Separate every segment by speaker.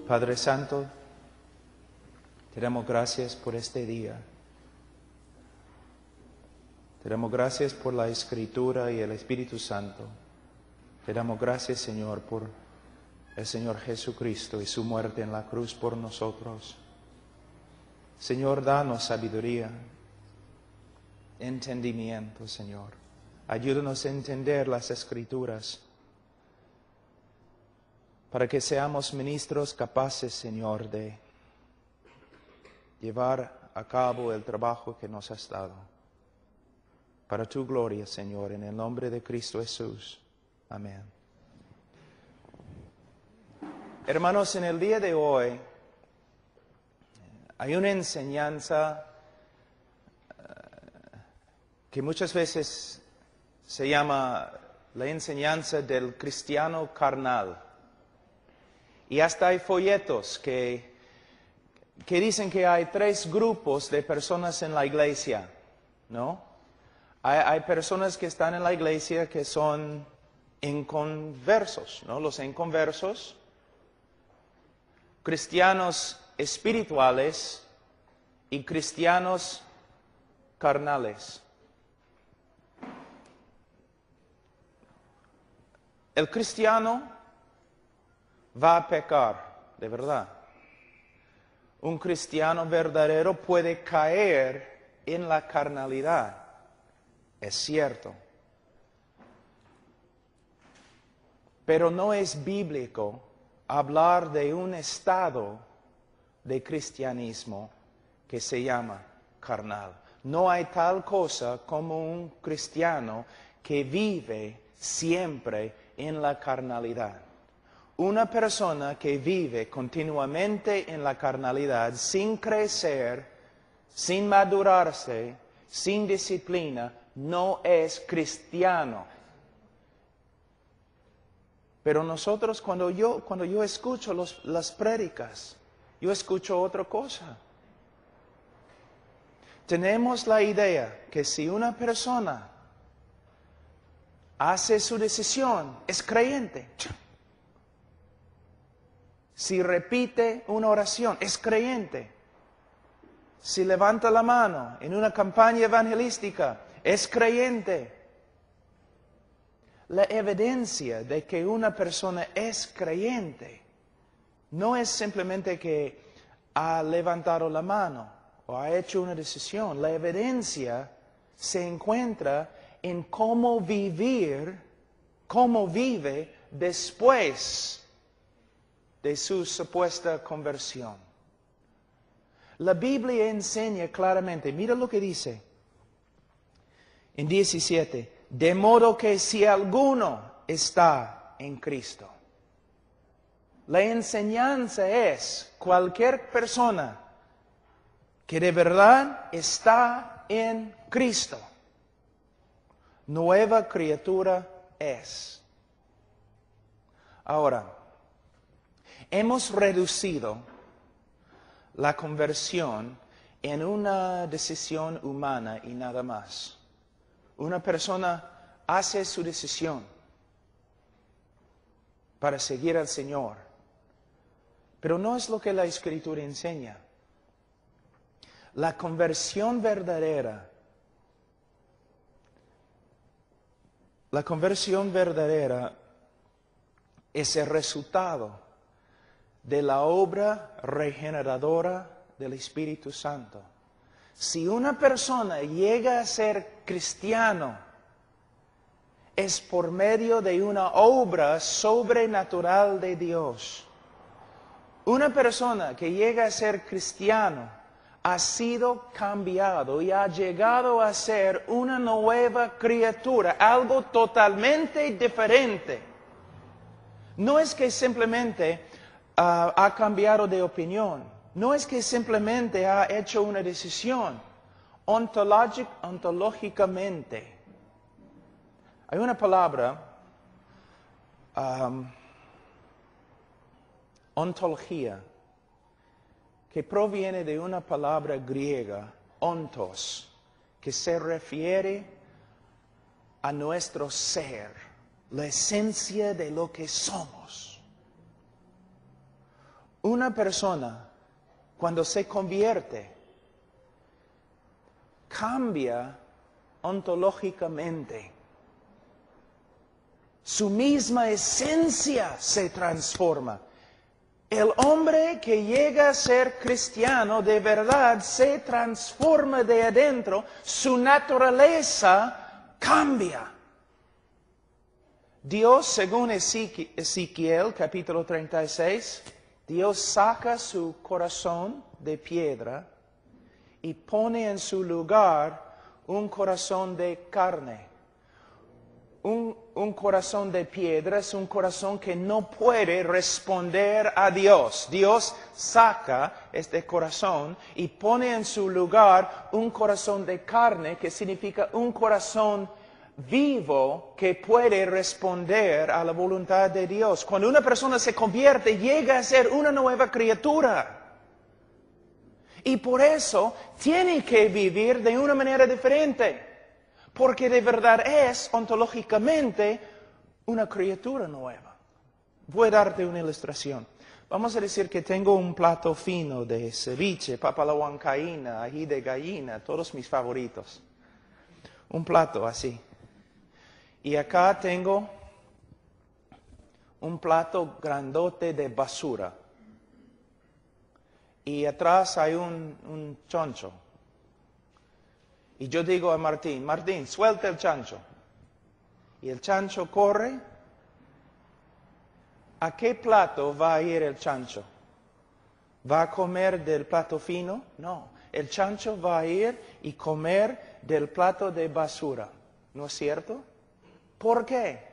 Speaker 1: Padre Santo, te damos gracias por este día. Te damos gracias por la Escritura y el Espíritu Santo. Te damos gracias, Señor, por el Señor Jesucristo y su muerte en la cruz por nosotros. Señor, danos sabiduría, entendimiento, Señor. Ayúdanos a entender las Escrituras, para que seamos ministros capaces, Señor, de llevar a cabo el trabajo que nos has dado. Para tu gloria, Señor, en el nombre de Cristo Jesús. Amén. Hermanos, en el día de hoy hay una enseñanza que muchas veces se llama la enseñanza del cristiano carnal. Y hasta hay folletos que dicen que hay 3 grupos de personas en la iglesia, ¿no? Hay personas que están en la iglesia que son inconversos, ¿no? Los inconversos, cristianos espirituales y cristianos carnales. El cristiano va a pecar, de verdad. Un cristiano verdadero puede caer en la carnalidad, es cierto. Pero no es bíblico hablar de un estado de cristianismo que se llama carnal. No hay tal cosa como un cristiano que vive siempre en la carnalidad. Una persona que vive continuamente en la carnalidad, sin crecer, sin madurarse, sin disciplina, no es cristiano. Pero nosotros, cuando yo escucho las prédicas, yo escucho otra cosa. Tenemos la idea que si una persona hace su decisión, es creyente. Si repite una oración, es creyente. Si levanta la mano en una campaña evangelística, es creyente. La evidencia de que una persona es creyente no es simplemente que ha levantado la mano o ha hecho una decisión. La evidencia se encuentra en cómo vive después de su supuesta conversión. La Biblia enseña claramente, mira lo que dice en 17, de modo que si alguno está en Cristo. La enseñanza es cualquier persona que de verdad está en Cristo, nueva criatura es. Ahora, hemos reducido la conversión en una decisión humana y nada más. Una persona hace su decisión para seguir al Señor, pero no es lo que la Escritura enseña. La conversión verdadera es el resultado de la obra regeneradora del Espíritu Santo. Si una persona llega a ser cristiano, es por medio de una obra sobrenatural de Dios. Una persona que llega a ser cristiano ha sido cambiado y ha llegado a ser una nueva criatura, algo totalmente diferente. No es que simplemente ha cambiado de opinión. No es que simplemente ha hecho una decisión. Ontológicamente. Hay una palabra, ontología, que proviene de una palabra griega, ontos, que se refiere a nuestro ser, la esencia de lo que somos. una persona, cuando se convierte, cambia ontológicamente. Su misma esencia se transforma. El hombre que llega a ser cristiano de verdad se transforma de adentro, su naturaleza cambia. Dios, según Ezequiel capítulo 36, Dios saca su corazón de piedra y pone en su lugar un corazón de carne. Un corazón de piedra es un corazón que no puede responder a Dios. Dios saca este corazón y pone en su lugar un corazón de carne, que significa un corazón vivo que puede responder a la voluntad de Dios. Cuando una persona se convierte, llega a ser una nueva criatura. Y por eso tiene que vivir de una manera diferente. Porque de verdad es ontológicamente una criatura nueva. Voy a darte una ilustración. Vamos a decir que tengo un plato fino de ceviche, papa a la huancaína, ají de gallina, todos mis favoritos. Un plato así. Y acá tengo un plato grandote de basura. Y atrás hay un choncho. Y yo digo a Martín, Martín, suelta el chancho. Y el chancho corre. ¿A qué plato va a ir el chancho? ¿Va a comer del plato fino? No. El chancho va a ir y comer del plato de basura. ¿No es cierto? ¿Por qué?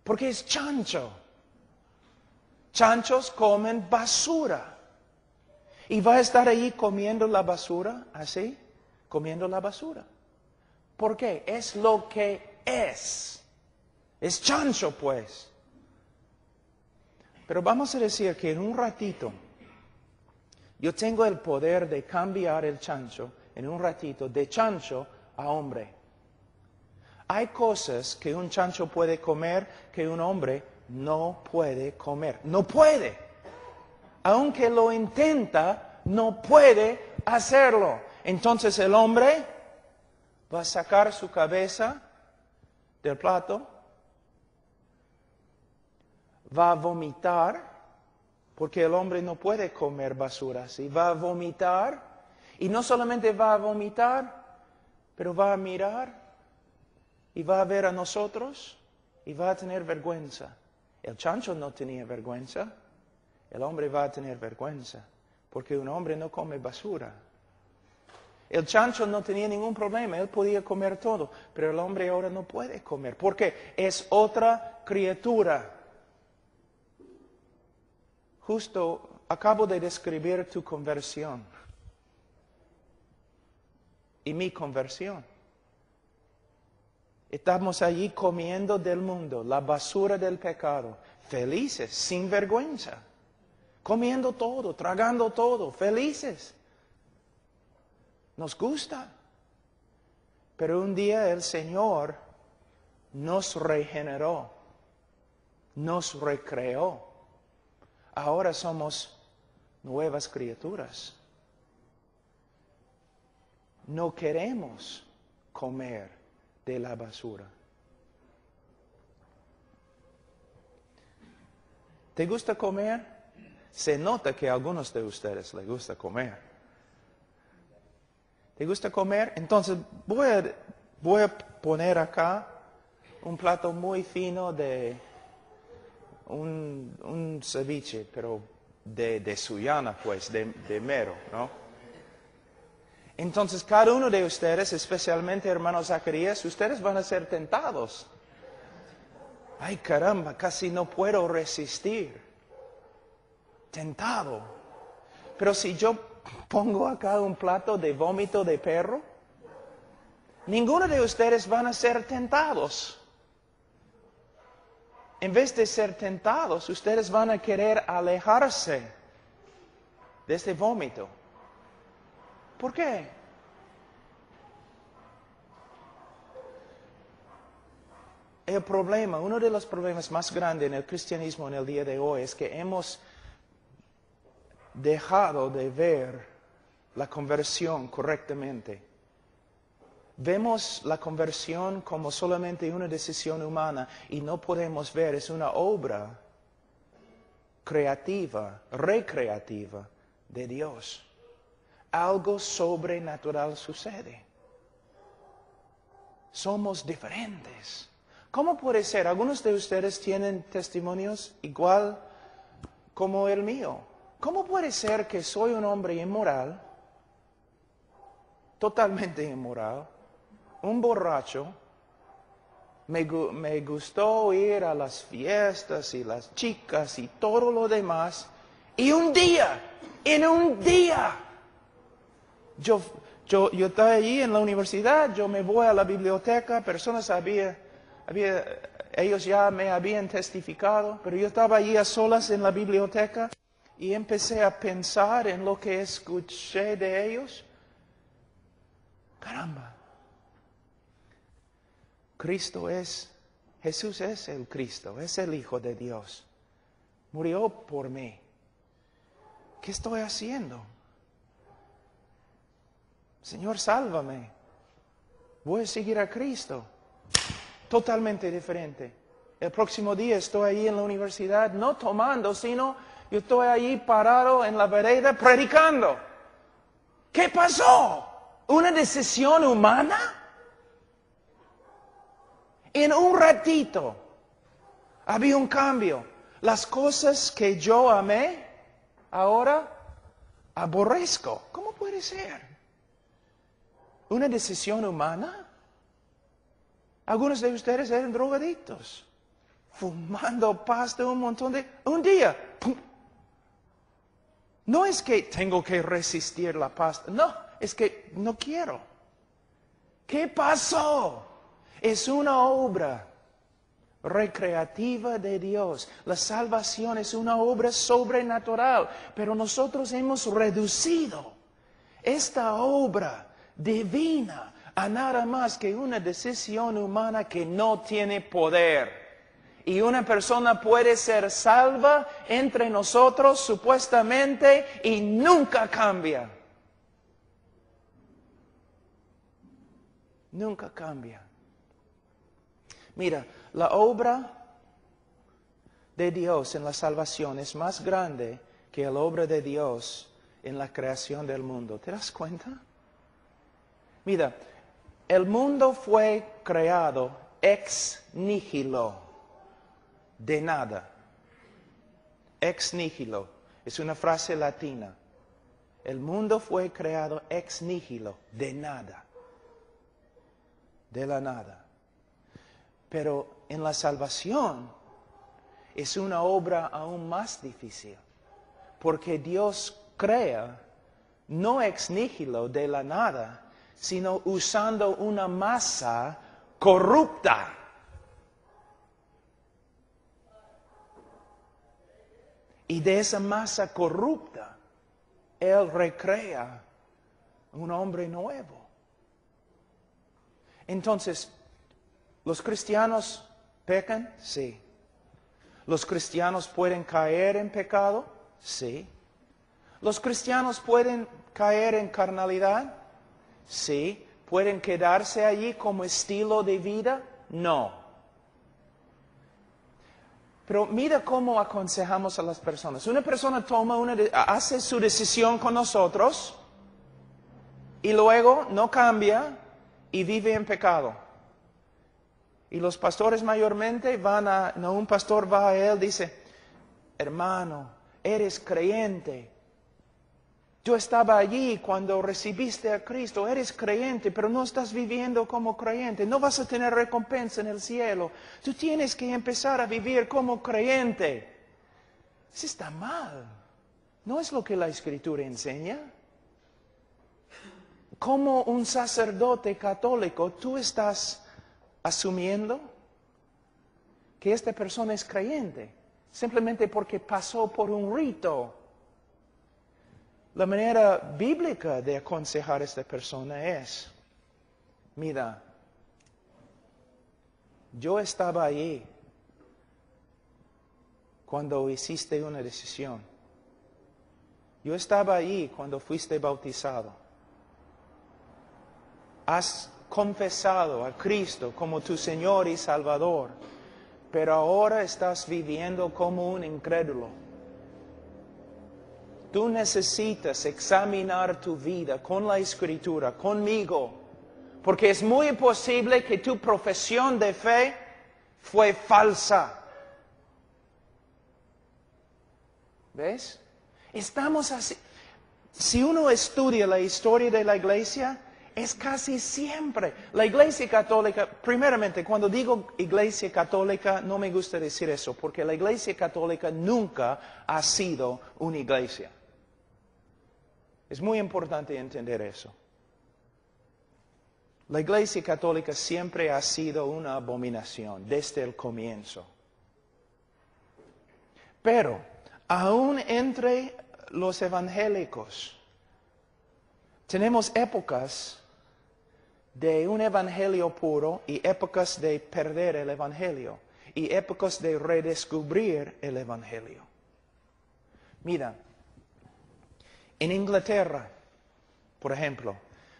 Speaker 1: Porque es chancho. Chanchos comen basura. Y va a estar ahí comiendo la basura, así, comiendo la basura. ¿Por qué? Es lo que es. Es chancho, pues. Pero vamos a decir que en un ratito, yo tengo el poder de cambiar el chancho, en un ratito, de chancho a hombre. Hay cosas que un chancho puede comer que un hombre no puede comer. No puede. Aunque lo intenta, no puede hacerlo. Entonces el hombre va a sacar su cabeza del plato, va a vomitar, porque el hombre no puede comer basura así, va a vomitar, y no solamente va a vomitar, pero va a mirar, y va a ver a nosotros, y va a tener vergüenza. El chancho no tenía vergüenza, el hombre va a tener vergüenza, porque un hombre no come basura. El chancho no tenía ningún problema, él podía comer todo, pero el hombre ahora no puede comer, porque es otra criatura. Justo acabo de describir tu conversión y mi conversión. Estamos allí comiendo del mundo, la basura del pecado, felices, sin vergüenza, comiendo todo, tragando todo, felices. Nos gusta. Pero un día el Señor nos regeneró, nos recreó. Ahora somos nuevas criaturas. No queremos comer de la basura. ¿Te gusta comer? Se nota que a algunos de ustedes les gusta comer. ¿Te gusta comer? Entonces voy a poner acá un plato muy fino de un ceviche, pero de Sullana, pues, de mero, ¿no? Entonces cada uno de ustedes, especialmente hermano Zacarías, ustedes van a ser tentados. Ay, caramba, casi no puedo resistir. Tentado. Pero si yo pongo acá un plato de vómito de perro, ninguno de ustedes van a ser tentados. En vez de ser tentados, ustedes van a querer alejarse de este vómito. ¿Por qué? El problema, uno de los problemas más grandes en el cristianismo en el día de hoy es que hemos dejado de ver la conversión correctamente. Vemos la conversión como solamente una decisión humana y no podemos ver, es una obra creativa, recreativa de Dios. Algo sobrenatural sucede. Somos diferentes. ¿Cómo puede ser? Algunos de ustedes tienen testimonios igual como el mío. ¿Cómo puede ser que soy un hombre inmoral, totalmente inmoral, un borracho, me gustó ir a las fiestas y las chicas y todo lo demás, y en un día, yo estaba allí en la universidad, yo me voy a la biblioteca, ellos ya me habían testificado, pero yo estaba allí a solas en la biblioteca y empecé a pensar en lo que escuché de ellos. Caramba, Jesús es el Cristo, es el Hijo de Dios. Murió por mí. ¿Qué estoy haciendo? Señor, sálvame. Voy a seguir a Cristo. Totalmente diferente. El próximo día estoy ahí en la universidad, no tomando, sino yo estoy ahí parado en la vereda predicando. ¿Qué pasó? ¿Una decisión humana? En un ratito había un cambio. Las cosas que yo amé, ahora aborrezco. ¿Cómo puede ser? ¿Una decisión humana? Algunos de ustedes eran drogadictos, fumando pasta un día. ¡Pum! No es que tengo que resistir la pasta, no, es que no quiero. ¿Qué pasó? Es una obra recreativa de Dios. La salvación es una obra sobrenatural, pero nosotros hemos reducido esta obra divina a nada más que una decisión humana que no tiene poder. Y una persona puede ser salva entre nosotros supuestamente y nunca cambia. Nunca cambia. Mira, la obra de Dios en la salvación es más grande que la obra de Dios en la creación del mundo. ¿Te das cuenta? Mira, el mundo fue creado ex nihilo, de nada. Ex nihilo, es una frase latina. El mundo fue creado ex nihilo, de nada. De la nada. Pero en la salvación es una obra aún más difícil, porque Dios crea no ex nihilo, de la nada, sino usando una masa corrupta. Y de esa masa corrupta, Él recrea un hombre nuevo. Entonces, ¿los cristianos pecan? Sí. ¿Los cristianos pueden caer en pecado? Sí. ¿Los cristianos pueden caer en carnalidad? Sí. ¿Pueden quedarse allí como estilo de vida? No. Pero mira cómo aconsejamos a las personas. Una persona hace su decisión con nosotros y luego no cambia y vive en pecado. Y los pastores mayormente un pastor va a él y dice, hermano, eres creyente. Yo estaba allí cuando recibiste a Cristo, eres creyente, pero no estás viviendo como creyente. No vas a tener recompensa en el cielo. Tú tienes que empezar a vivir como creyente. Eso está mal. No es lo que la Escritura enseña. Como un sacerdote católico, tú estás asumiendo que esta persona es creyente, simplemente porque pasó por un rito. La manera bíblica de aconsejar a esta persona es, mira, yo estaba allí cuando hiciste una decisión. Yo estaba ahí cuando fuiste bautizado. Has confesado a Cristo como tu Señor y Salvador, pero ahora estás viviendo como un incrédulo. Tú necesitas examinar tu vida con la Escritura, conmigo, porque es muy posible que tu profesión de fe fue falsa. ¿Ves? Estamos así. Si uno estudia la historia de la iglesia, es casi siempre la iglesia católica. Primeramente, cuando digo iglesia católica, no me gusta decir eso, porque la iglesia católica nunca ha sido una iglesia. Es muy importante entender eso. La iglesia católica siempre ha sido una abominación desde el comienzo. Pero, aún entre los evangélicos, tenemos épocas de un evangelio puro y épocas de perder el evangelio y épocas de redescubrir el evangelio. Mira, en Inglaterra, por ejemplo,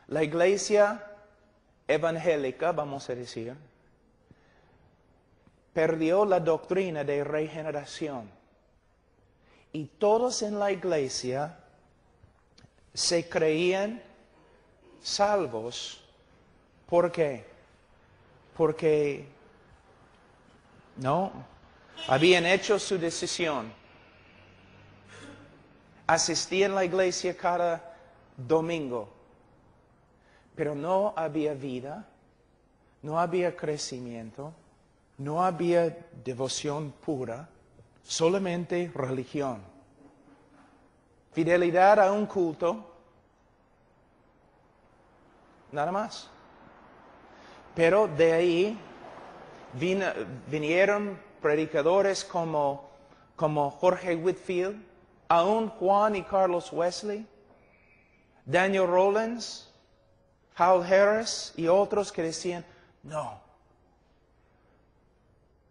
Speaker 1: la iglesia evangélica, vamos a decir, perdió la doctrina de regeneración. Y todos en la iglesia se creían salvos. ¿Por qué? Porque no habían hecho su decisión. Asistían a la iglesia cada domingo, pero no había vida, no había crecimiento, no había devoción pura, solamente religión. Fidelidad a un culto, nada más. Pero de ahí vinieron predicadores como Jorge Whitefield, aún Juan y Carlos Wesley, Daniel Rollins, Hal Harris y otros que decían, no.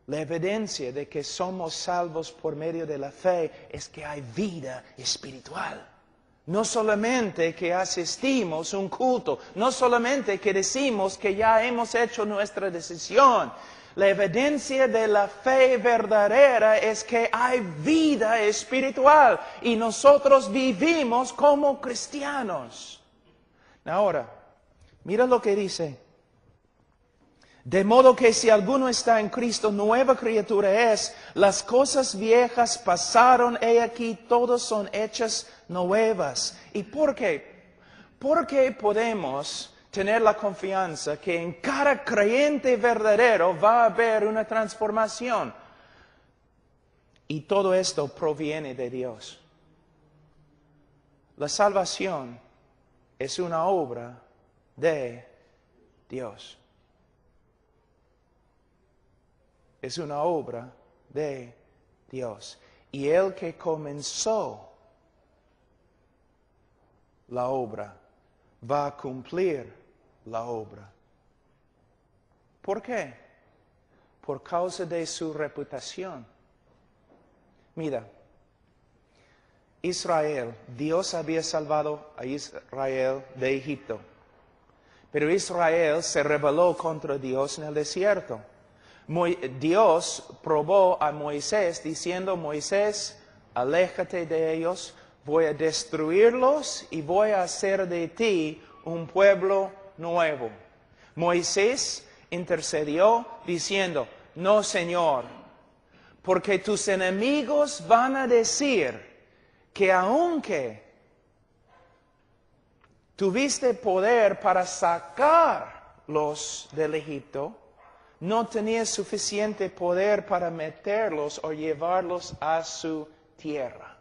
Speaker 1: La evidencia de que somos salvos por medio de la fe es que hay vida espiritual. No solamente que asistimos a un culto, no solamente que decimos que ya hemos hecho nuestra decisión. La evidencia de la fe verdadera es que hay vida espiritual y nosotros vivimos como cristianos. Ahora, mira lo que dice. De modo que si alguno está en Cristo, nueva criatura es. Las cosas viejas pasaron, he aquí, todas son hechas nuevas. ¿Y por qué? Porque podemos tener la confianza que en cada creyente verdadero va a haber una transformación. Y todo esto proviene de Dios. La salvación es una obra de Dios. Es una obra de Dios. Y el que comenzó la obra va a cumplir la obra. ¿Por qué? Por causa de su reputación. Mira, Israel, Dios había salvado a Israel de Egipto. Pero Israel se rebeló contra Dios en el desierto. Dios probó a Moisés diciendo, Moisés, aléjate de ellos, voy a destruirlos y voy a hacer de ti un pueblo nuevo. Moisés intercedió diciendo, no, Señor, porque tus enemigos van a decir que aunque tuviste poder para sacarlos del Egipto, no tenías suficiente poder para meterlos o llevarlos a su tierra.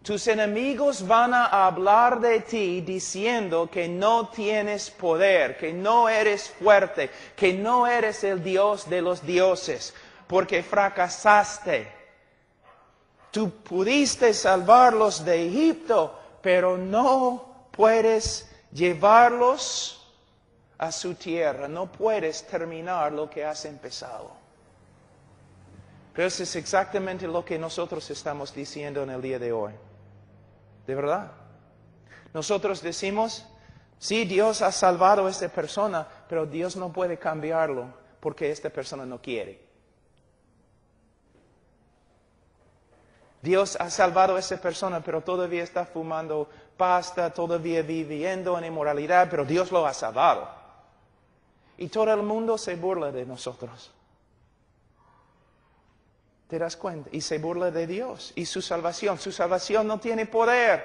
Speaker 1: Tus enemigos van a hablar de ti diciendo que no tienes poder, que no eres fuerte, que no eres el Dios de los dioses, porque fracasaste. Tú pudiste salvarlos de Egipto, pero no puedes llevarlos a su tierra, no puedes terminar lo que has empezado. Pero eso es exactamente lo que nosotros estamos diciendo en el día de hoy. de verdad. Nosotros decimos, sí, Dios ha salvado a esta persona, pero Dios no puede cambiarlo porque esta persona no quiere. Dios ha salvado a esa persona, pero todavía está fumando pasta, todavía viviendo en inmoralidad, pero Dios lo ha salvado. Y todo el mundo se burla de nosotros. ¿Te das cuenta? Y se burla de Dios y su salvación. Su salvación no tiene poder.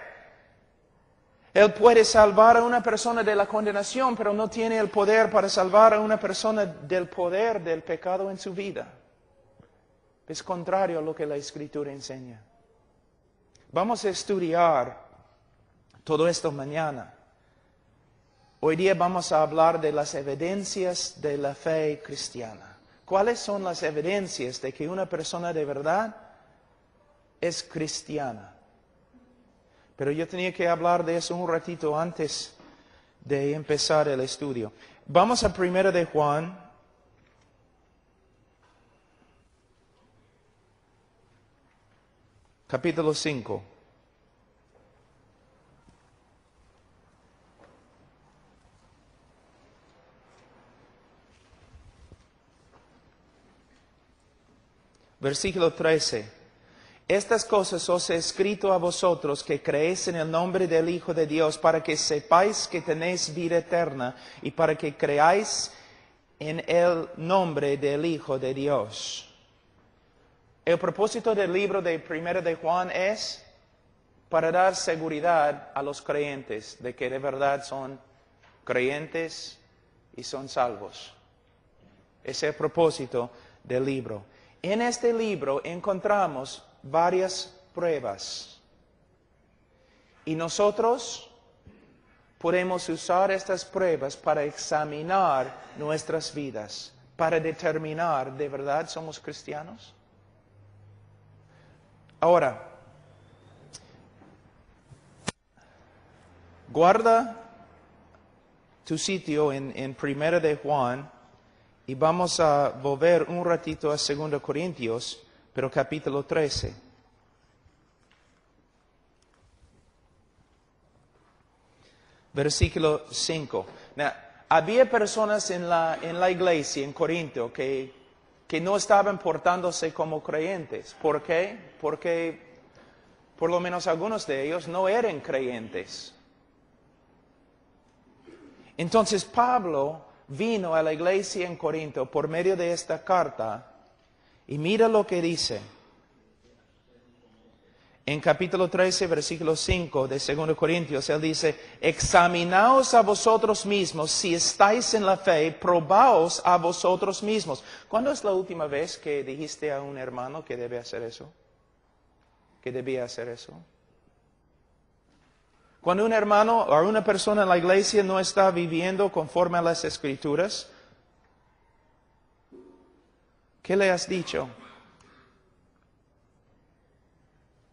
Speaker 1: Él puede salvar a una persona de la condenación, pero no tiene el poder para salvar a una persona del poder del pecado en su vida. Es contrario a lo que la Escritura enseña. Vamos a estudiar todo esto mañana. Hoy día vamos a hablar de las evidencias de la fe cristiana. ¿Cuáles son las evidencias de que una persona de verdad es cristiana? Pero yo tenía que hablar de eso un ratito antes de empezar el estudio. Vamos a 1 de Juan. Capítulo 5. Versículo 13. Estas cosas os he escrito a vosotros que creéis en el nombre del Hijo de Dios, para que sepáis que tenéis vida eterna y para que creáis en el nombre del Hijo de Dios. El propósito del libro de 1 de Juan es para dar seguridad a los creyentes de que de verdad son creyentes y son salvos. Ese es el propósito del libro. En este libro encontramos varias pruebas. Y nosotros podemos usar estas pruebas para examinar nuestras vidas, para determinar, ¿de verdad somos cristianos? Ahora, guarda tu sitio en 1 de Juan y vamos a volver un ratito a 2 Corintios, pero capítulo 13. Versículo 5. Now, había personas en la iglesia en Corinto que no estaban portándose como creyentes. ¿Por qué? Porque por lo menos algunos de ellos no eran creyentes. Entonces Pablo vino a la iglesia en Corinto por medio de esta carta y mira lo que dice. En capítulo 13, versículo 5 de 2 Corintios, él dice, examinaos a vosotros mismos si estáis en la fe, probaos a vosotros mismos. ¿Cuándo es la última vez que dijiste a un hermano que debe hacer eso? ¿Que debía hacer eso? Cuando un hermano o una persona en la iglesia no está viviendo conforme a las Escrituras, ¿qué le has dicho?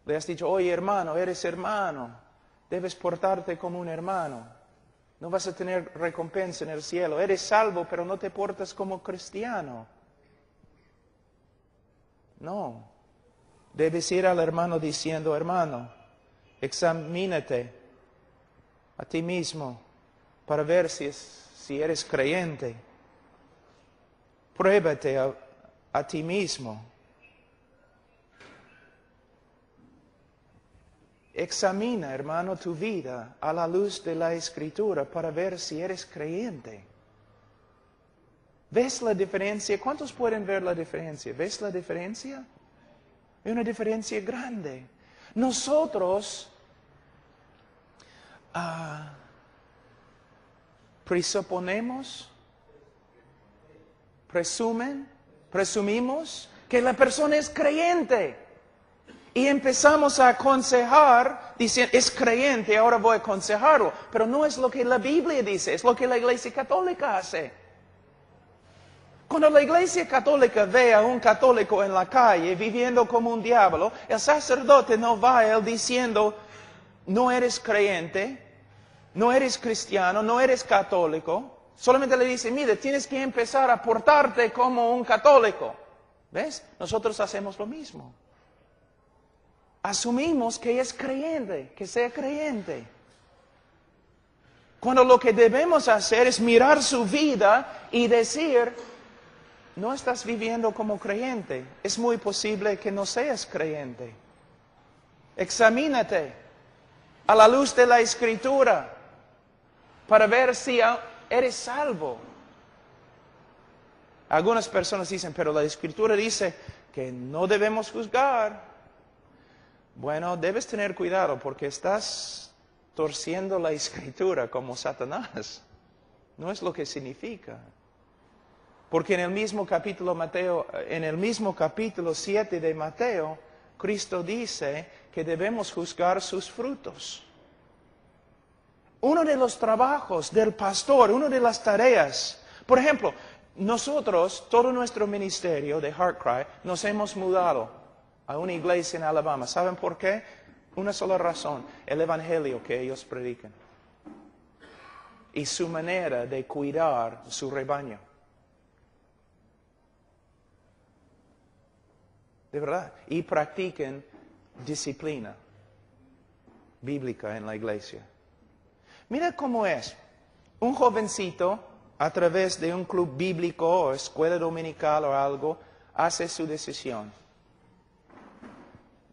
Speaker 1: Le has dicho, oye hermano, eres hermano, debes portarte como un hermano, no vas a tener recompensa en el cielo, eres salvo pero no te portas como cristiano. No, debes ir al hermano diciendo, hermano, examínate a ti mismo para ver si eres creyente. Pruébate a ti mismo. Examina, hermano, tu vida a la luz de la Escritura para ver si eres creyente. ¿Ves la diferencia? ¿Cuántos pueden ver la diferencia? ¿Ves la diferencia? Hay una diferencia grande. Nosotros presumimos que la persona es creyente. Y empezamos a aconsejar, diciendo, es creyente, ahora voy a aconsejarlo. Pero no es lo que la Biblia dice, es lo que la Iglesia Católica hace. Cuando la Iglesia Católica ve a un católico en la calle viviendo como un diablo, el sacerdote no va a él diciendo, no eres creyente, no eres cristiano, no eres católico. Solamente le dice, mire, tienes que empezar a portarte como un católico. ¿Ves? Nosotros hacemos lo mismo. asumimos que es creyente, que sea creyente. Cuando lo que debemos hacer es mirar su vida y decir, no estás viviendo como creyente. Es muy posible que no seas creyente. Examínate a la luz de la Escritura para ver si eres salvo. Algunas personas dicen, pero la Escritura dice que no debemos juzgar. Bueno, debes tener cuidado porque estás torciendo la Escritura como Satanás. No es lo que significa. Porque en el mismo capítulo 7 de Mateo, Cristo dice que debemos juzgar sus frutos. Uno de los trabajos del pastor, una de las tareas, por ejemplo, nosotros, todo nuestro ministerio de HeartCry, nos hemos mudado a una iglesia en Alabama. ¿Saben por qué? Una sola razón, el evangelio que ellos predican. Y su manera de cuidar su rebaño. De verdad. Y practiquen disciplina bíblica en la iglesia. Mira cómo es. Un jovencito, a través de un club bíblico o escuela dominical o algo, hace su decisión.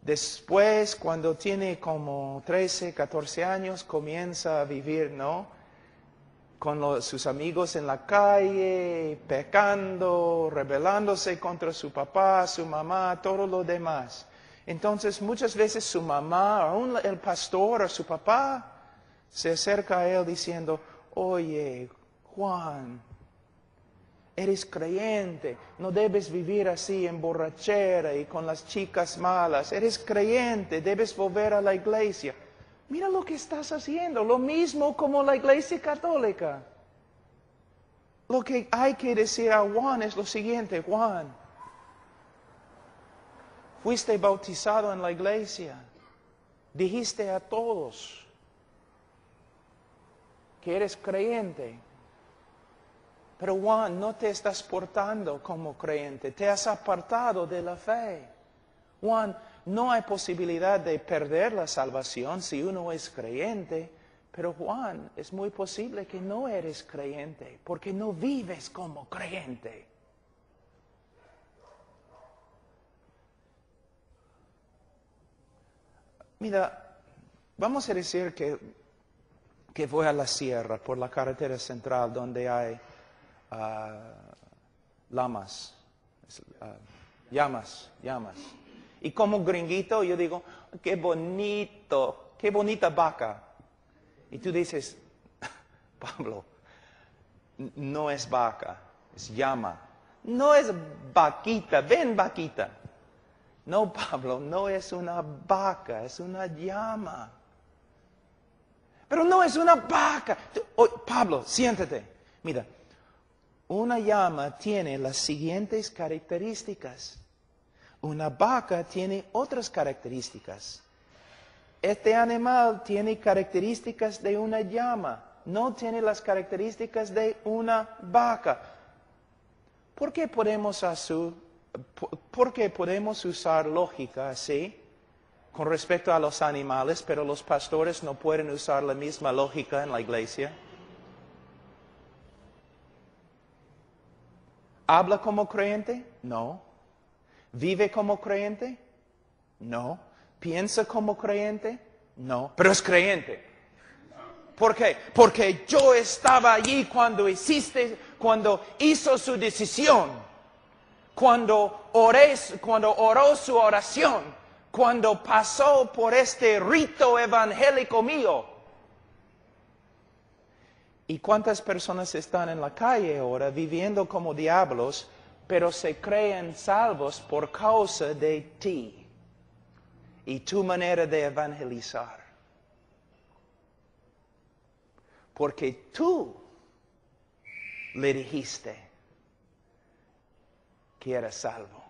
Speaker 1: Después, cuando tiene como 13, 14 años, comienza a vivir, ¿no?, con sus amigos en la calle, pecando, rebelándose contra su papá, su mamá, todo lo demás. Entonces, muchas veces su mamá, aún el pastor o su papá, se acerca a él diciendo, oye, Juan, eres creyente, no debes vivir así en borrachera y con las chicas malas. Eres creyente, debes volver a la iglesia. Mira lo que estás haciendo, lo mismo como la iglesia católica. Lo que hay que decir a Juan es lo siguiente, Juan, fuiste bautizado en la iglesia, dijiste a todos que eres creyente, pero Juan, no te estás portando como creyente, te has apartado de la fe. Juan, no hay posibilidad de perder la salvación si uno es creyente, pero Juan, es muy posible que no eres creyente, porque no vives como creyente. Mira, vamos a decir que voy a la sierra por la carretera central donde hay llamas. Y como gringuito yo digo, qué bonito, qué bonita vaca. Y tú dices, Pablo, no es vaca, es llama. No es vaquita, ven vaquita. No, Pablo, no es una vaca, es una llama. Pero no es una vaca. Pablo, siéntate. Mira, una llama tiene las siguientes características. Una vaca tiene otras características. Este animal tiene características de una llama, no tiene las características de una vaca. ¿Por qué podemos usar lógica así con respecto a los animales, pero los pastores no pueden usar la misma lógica en la iglesia? ¿Habla como creyente? No. ¿Vive como creyente? No. ¿Piensa como creyente? No. Pero es creyente. ¿Por qué? Porque yo estaba allí cuando hizo su decisión, cuando oró su oración, cuando pasó por este rito evangélico mío. ¿Y cuántas personas están en la calle ahora viviendo como diablos, pero se creen salvos por causa de ti y tu manera de evangelizar? Porque tú le dijiste que era salvo.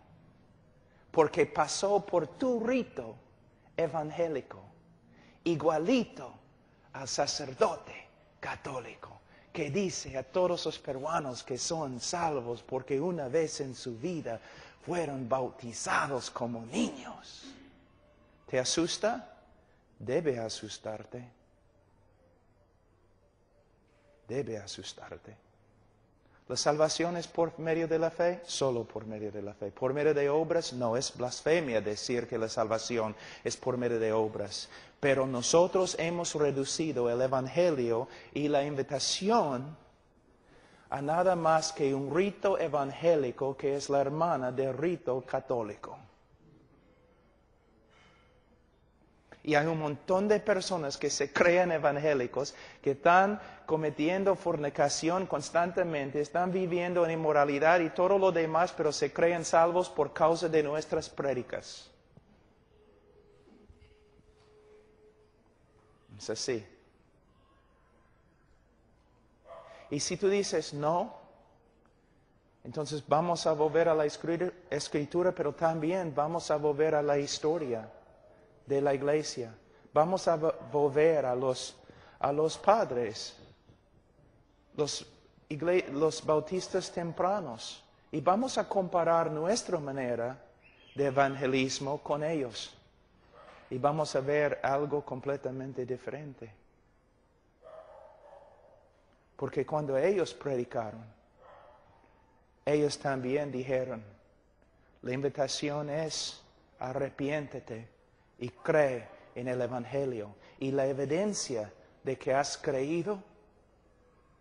Speaker 1: Porque pasó por tu rito evangélico, igualito al sacerdote católico, que dice a todos los peruanos que son salvos porque una vez en su vida fueron bautizados como niños. ¿Te asusta? Debe asustarte. Debe asustarte. ¿La salvación es por medio de la fe? Solo por medio de la fe. ¿Por medio de obras? No, es blasfemia decir que la salvación es por medio de obras. Pero nosotros hemos reducido el Evangelio y la invitación a nada más que un rito evangélico que es la hermana del rito católico. Y hay un montón de personas que se creen evangélicos, que están cometiendo fornicación constantemente, están viviendo en inmoralidad y todo lo demás, pero se creen salvos por causa de nuestras prédicas. Es así. Y si tú dices no, entonces vamos a volver a la escritura, pero también vamos a volver a la historia de la iglesia. Vamos a volver a los padres, los bautistas tempranos, y vamos a comparar nuestra manera de evangelismo con ellos. Y vamos a ver algo completamente diferente. Porque cuando ellos predicaron, ellos también dijeron, la invitación es arrepiéntete y cree en el Evangelio. Y la evidencia de que has creído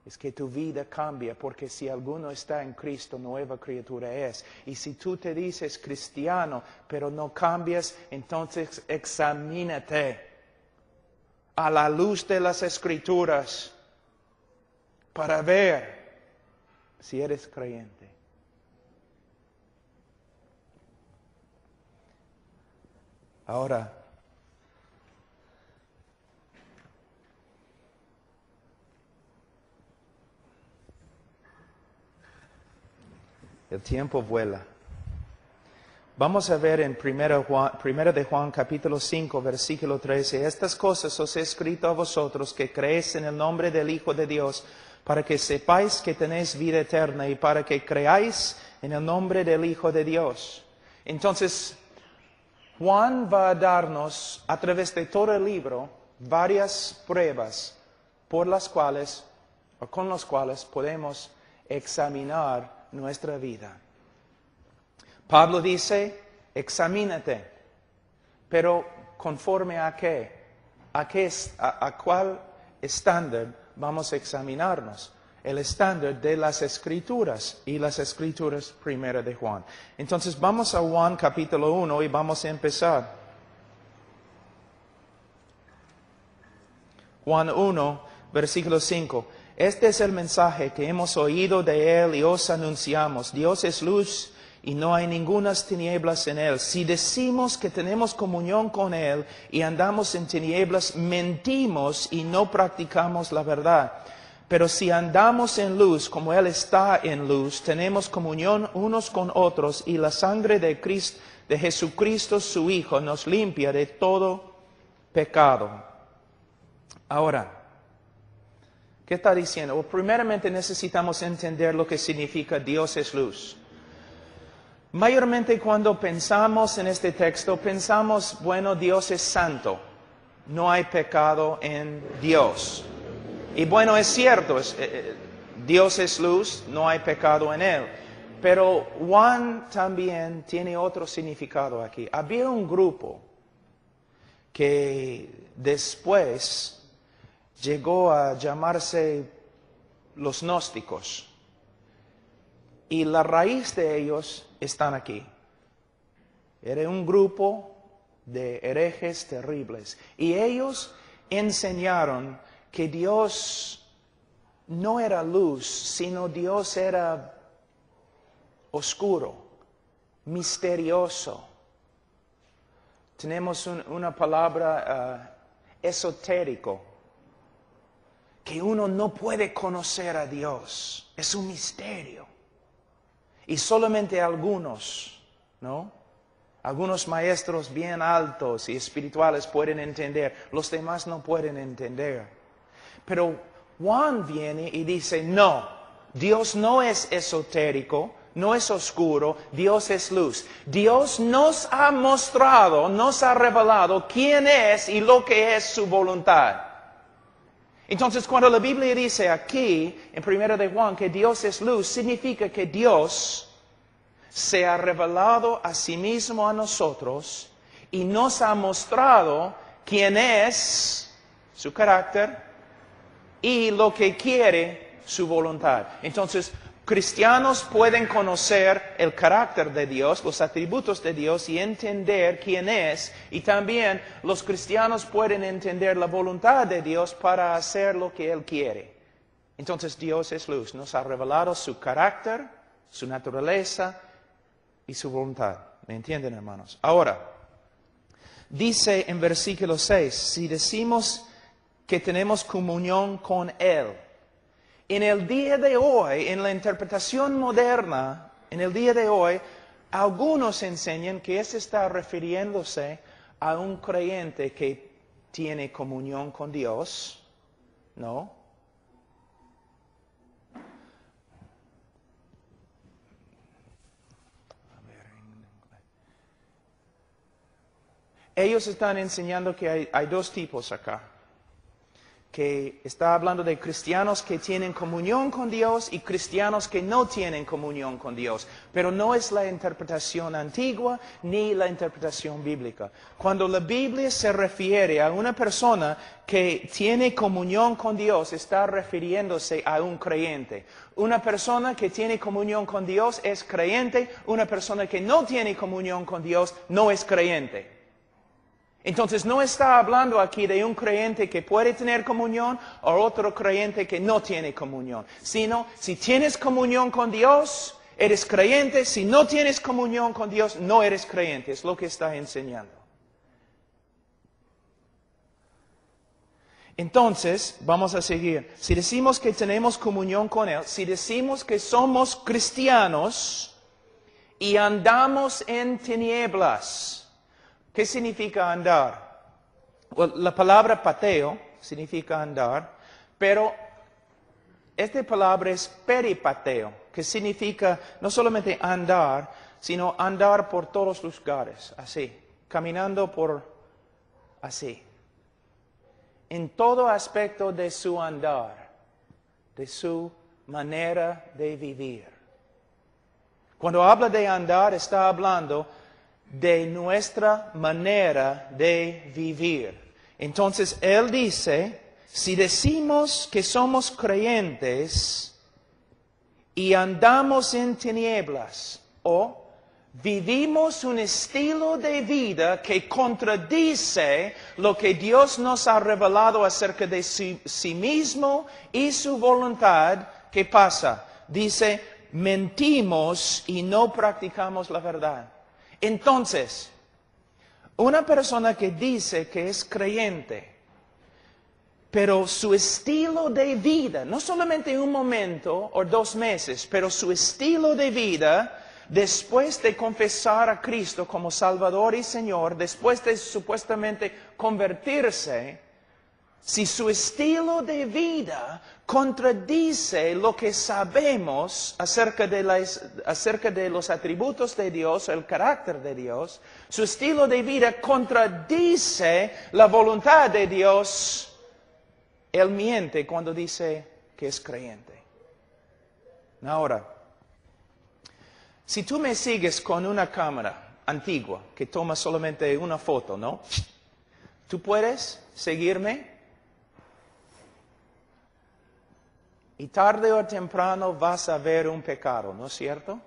Speaker 1: es que tu vida cambia, porque si alguno está en Cristo, nueva criatura es. Y si tú te dices cristiano, pero no cambias, entonces examínate a la luz de las Escrituras para ver si eres creyente. Ahora, el tiempo vuela. Vamos a ver en 1 de Juan capítulo 5, versículo 13. Estas cosas os he escrito a vosotros que creéis en el nombre del Hijo de Dios, para que sepáis que tenéis vida eterna y para que creáis en el nombre del Hijo de Dios. Entonces, Juan va a darnos, a través de todo el libro, varias pruebas por las cuales, o con las cuales podemos examinar nuestra vida. Pablo dice, examínate, pero ¿conforme a qué? ¿A cuál estándar vamos a examinarnos? El estándar de las Escrituras, y las Escrituras primera de Juan. Entonces vamos a Juan capítulo 1 y vamos a empezar. Juan 1, versículo 5. Este es el mensaje que hemos oído de Él y os anunciamos. Dios es luz y no hay ningunas tinieblas en Él. Si decimos que tenemos comunión con Él y andamos en tinieblas, mentimos y no practicamos la verdad. Pero si andamos en luz, como Él está en luz, tenemos comunión unos con otros, y la sangre de Jesucristo, su Hijo, nos limpia de todo pecado. Ahora, ¿qué está diciendo? Well, primeramente necesitamos entender lo que significa Dios es luz. Mayormente cuando pensamos en este texto, pensamos, bueno, Dios es santo. No hay pecado en Dios. Y bueno, es cierto, Dios es luz, no hay pecado en Él. Pero Juan también tiene otro significado aquí. Había un grupo que después llegó a llamarse los gnósticos. Y la raíz de ellos están aquí. Era un grupo de herejes terribles. Y ellos enseñaron que Dios no era luz, sino Dios era oscuro, misterioso. Tenemos una palabra esotérico, que uno no puede conocer a Dios. Es un misterio. Y solamente algunos, ¿no? Algunos maestros bien altos y espirituales pueden entender. Los demás no pueden entender. Pero Juan viene y dice, no, Dios no es esotérico, no es oscuro, Dios es luz. Dios nos ha mostrado, nos ha revelado quién es y lo que es su voluntad. Entonces, cuando la Biblia dice aquí, en 1 de Juan, que Dios es luz, significa que Dios se ha revelado a sí mismo a nosotros y nos ha mostrado quién es, su carácter y lo que quiere, su voluntad. Entonces, cristianos pueden conocer el carácter de Dios, los atributos de Dios y entender quién es. Y también los cristianos pueden entender la voluntad de Dios para hacer lo que Él quiere. Entonces Dios es luz, nos ha revelado su carácter, su naturaleza y su voluntad. ¿Me entienden, hermanos? Ahora, dice en versículo 6, si decimos que tenemos comunión con Él. En el día de hoy, en la interpretación moderna, en el día de hoy, algunos enseñan que eso está refiriéndose a un creyente que tiene comunión con Dios, ¿no? Ellos están enseñando que hay dos tipos acá. Que está hablando de cristianos que tienen comunión con Dios y cristianos que no tienen comunión con Dios. Pero no es la interpretación antigua ni la interpretación bíblica. Cuando la Biblia se refiere a una persona que tiene comunión con Dios, está refiriéndose a un creyente. Una persona que tiene comunión con Dios es creyente, una persona que no tiene comunión con Dios no es creyente. Entonces no está hablando aquí de un creyente que puede tener comunión o otro creyente que no tiene comunión, sino si tienes comunión con Dios, eres creyente, si no tienes comunión con Dios, no eres creyente, es lo que está enseñando. Entonces, vamos a seguir. Si decimos que tenemos comunión con Él, si decimos que somos cristianos y andamos en tinieblas, ¿qué significa andar? Well, la palabra pateo significa andar, pero esta palabra es peripateo, que significa no solamente andar, sino andar por todos los lugares, así, caminando por así. En todo aspecto de su andar, de su manera de vivir. Cuando habla de andar, está hablando de nuestra manera de vivir. Entonces, Él dice, si decimos que somos creyentes y andamos en tinieblas o vivimos un estilo de vida que contradice lo que Dios nos ha revelado acerca de sí mismo y su voluntad, ¿qué pasa? Dice, mentimos y no practicamos la verdad. Entonces, una persona que dice que es creyente, pero su estilo de vida, no solamente un momento o 2 meses, pero su estilo de vida, después de confesar a Cristo como Salvador y Señor, después de supuestamente convertirse, si su estilo de vida contradice lo que sabemos acerca de los atributos de Dios, el carácter de Dios, su estilo de vida contradice la voluntad de Dios, él miente cuando dice que es creyente. Ahora, si tú me sigues con una cámara antigua que toma solamente una foto, ¿no? ¿Tú puedes seguirme? Y tarde o temprano vas a ver un pecado, ¿no es cierto?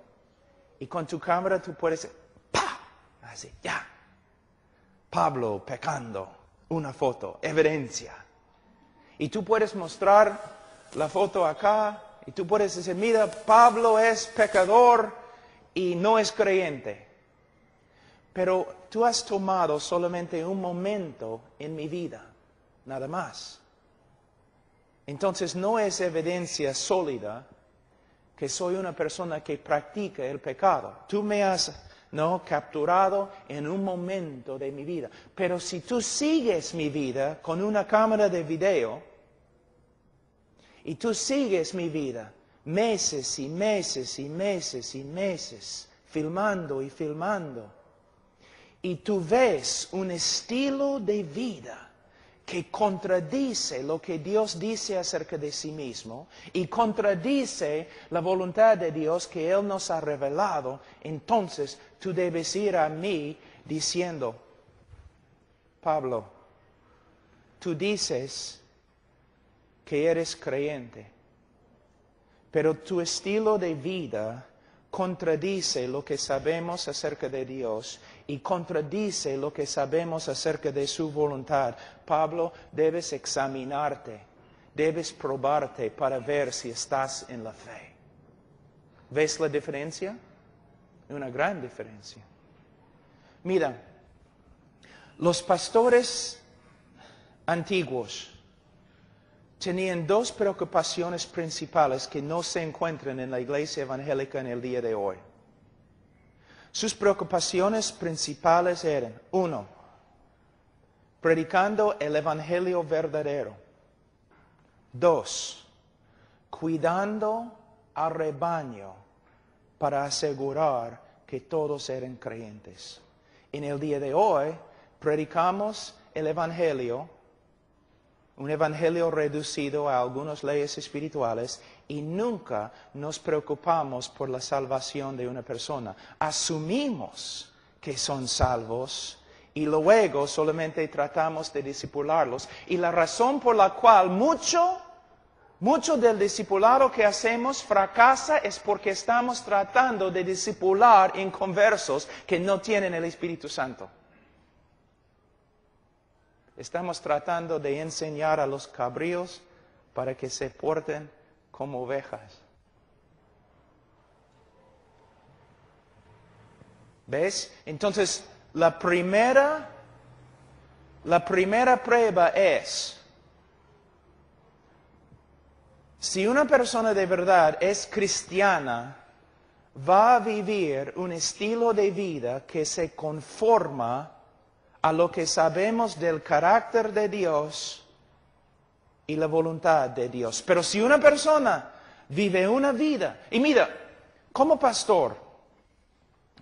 Speaker 1: Y con tu cámara tú puedes, ¡pah! Así, ya. Pablo pecando, una foto, evidencia. Y tú puedes mostrar la foto acá, y tú puedes decir, mira, Pablo es pecador y no es creyente. Pero tú has tomado solamente un momento en mi vida, nada más. Entonces no es evidencia sólida que soy una persona que practica el pecado. Tú me has capturado en un momento de mi vida. Pero si tú sigues mi vida con una cámara de video y tú sigues mi vida meses y meses y meses y meses, filmando y filmando. Y tú ves un estilo de vida que contradice lo que Dios dice acerca de sí mismo y contradice la voluntad de Dios que Él nos ha revelado, entonces tú debes ir a mí diciendo, Pablo, tú dices que eres creyente, pero tu estilo de vida contradice lo que sabemos acerca de Dios y contradice lo que sabemos acerca de su voluntad. Pablo, debes examinarte, debes probarte para ver si estás en la fe. ¿Ves la diferencia? Una gran diferencia. Mira, los pastores antiguos tenían dos preocupaciones principales que no se encuentran en la iglesia evangélica en el día de hoy. Sus preocupaciones principales eran, 1, predicando el evangelio verdadero. 2, cuidando al rebaño para asegurar que todos eran creyentes. En el día de hoy, predicamos el evangelio, un evangelio reducido a algunas leyes espirituales y nunca nos preocupamos por la salvación de una persona. Asumimos que son salvos y luego solamente tratamos de discipularlos. Y la razón por la cual mucho del discipulado que hacemos fracasa es porque estamos tratando de discipular inconversos que no tienen el Espíritu Santo. Estamos tratando de enseñar a los cabríos para que se porten como ovejas. ¿Ves? Entonces, la primera prueba es, si una persona de verdad es cristiana, va a vivir un estilo de vida que se conforma a lo que sabemos del carácter de Dios y la voluntad de Dios. Pero si una persona vive una vida, y mira, como pastor,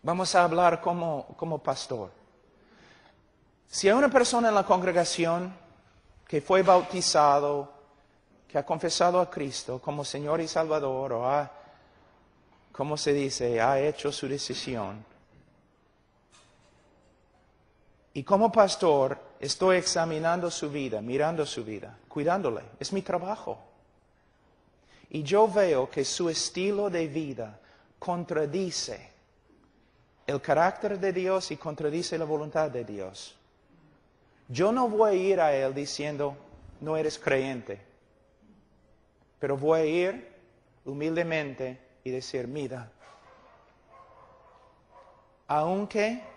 Speaker 1: vamos a hablar como pastor. Si hay una persona en la congregación que fue bautizado, que ha confesado a Cristo como Señor y Salvador, o ha hecho su decisión, y como pastor, estoy examinando su vida, mirando su vida, cuidándole. Es mi trabajo. Y yo veo que su estilo de vida contradice el carácter de Dios y contradice la voluntad de Dios. Yo no voy a ir a Él diciendo, no eres creyente. Pero voy a ir humildemente y decir, mira, aunque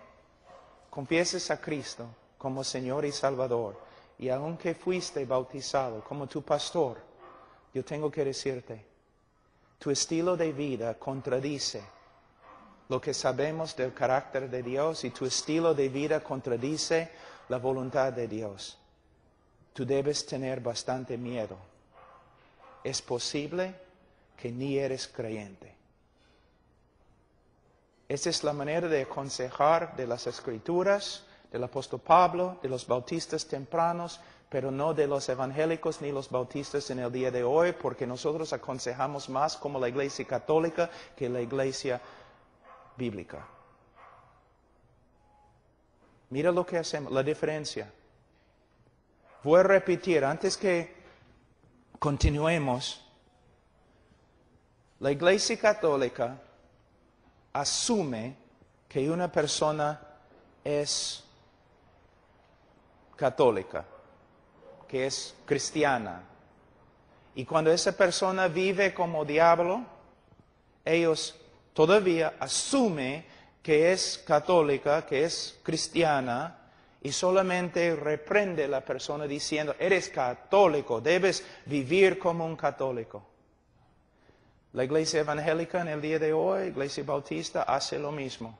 Speaker 1: confieses a Cristo como Señor y Salvador, y aunque fuiste bautizado como tu pastor, yo tengo que decirte, tu estilo de vida contradice lo que sabemos del carácter de Dios y tu estilo de vida contradice la voluntad de Dios. Tú debes tener bastante miedo. Es posible que ni eres creyente. Esa es la manera de aconsejar de las Escrituras, del apóstol Pablo, de los bautistas tempranos, pero no de los evangélicos ni los bautistas en el día de hoy, porque nosotros aconsejamos más como la Iglesia católica que la Iglesia bíblica. Mira lo que hacemos, la diferencia. Voy a repetir, antes que continuemos, la Iglesia católica asume que una persona es católica, que es cristiana. Y cuando esa persona vive como diablo, ellos todavía asumen que es católica, que es cristiana, y solamente reprende a la persona diciendo, eres católico, debes vivir como un católico. La iglesia evangélica en el día de hoy, iglesia bautista, hace lo mismo.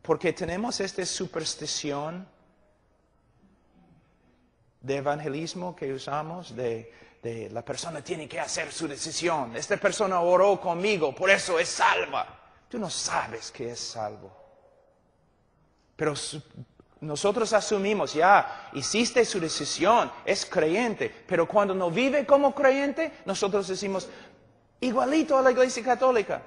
Speaker 1: Porque tenemos esta superstición de evangelismo que usamos, de la persona tiene que hacer su decisión. Esta persona oró conmigo, por eso es salva. Tú no sabes que es salvo. Pero nosotros asumimos, ya, hiciste su decisión, es creyente. Pero cuando no vive como creyente, nosotros decimos, igualito a la Iglesia Católica.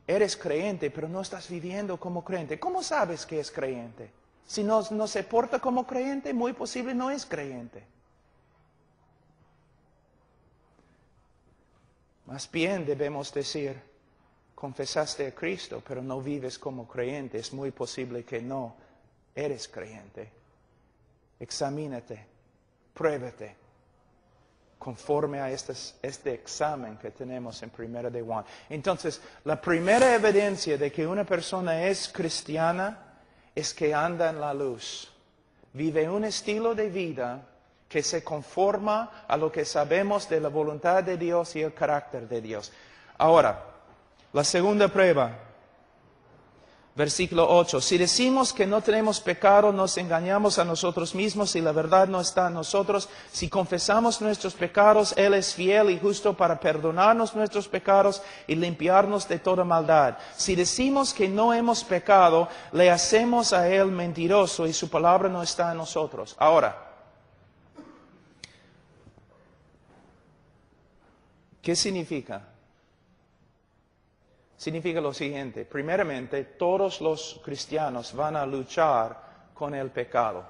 Speaker 1: Eres creyente, pero no estás viviendo como creyente. ¿Cómo sabes que es creyente? Si no se porta como creyente, muy posible no es creyente. Más bien debemos decir, confesaste a Cristo, pero no vives como creyente. Es muy posible que no eres creyente. Examínate, pruébate, conforme a este examen que tenemos en 1 de Juan. Entonces, la primera evidencia de que una persona es cristiana es que anda en la luz. Vive un estilo de vida que se conforma a lo que sabemos de la voluntad de Dios y el carácter de Dios. Ahora, la segunda prueba, versículo 8. Si decimos que no tenemos pecado, nos engañamos a nosotros mismos y la verdad no está en nosotros. Si confesamos nuestros pecados, Él es fiel y justo para perdonarnos nuestros pecados y limpiarnos de toda maldad. Si decimos que no hemos pecado, le hacemos a Él mentiroso y su palabra no está en nosotros. Ahora, ¿qué significa? Significa lo siguiente. Primeramente, todos los cristianos van a luchar con el pecado.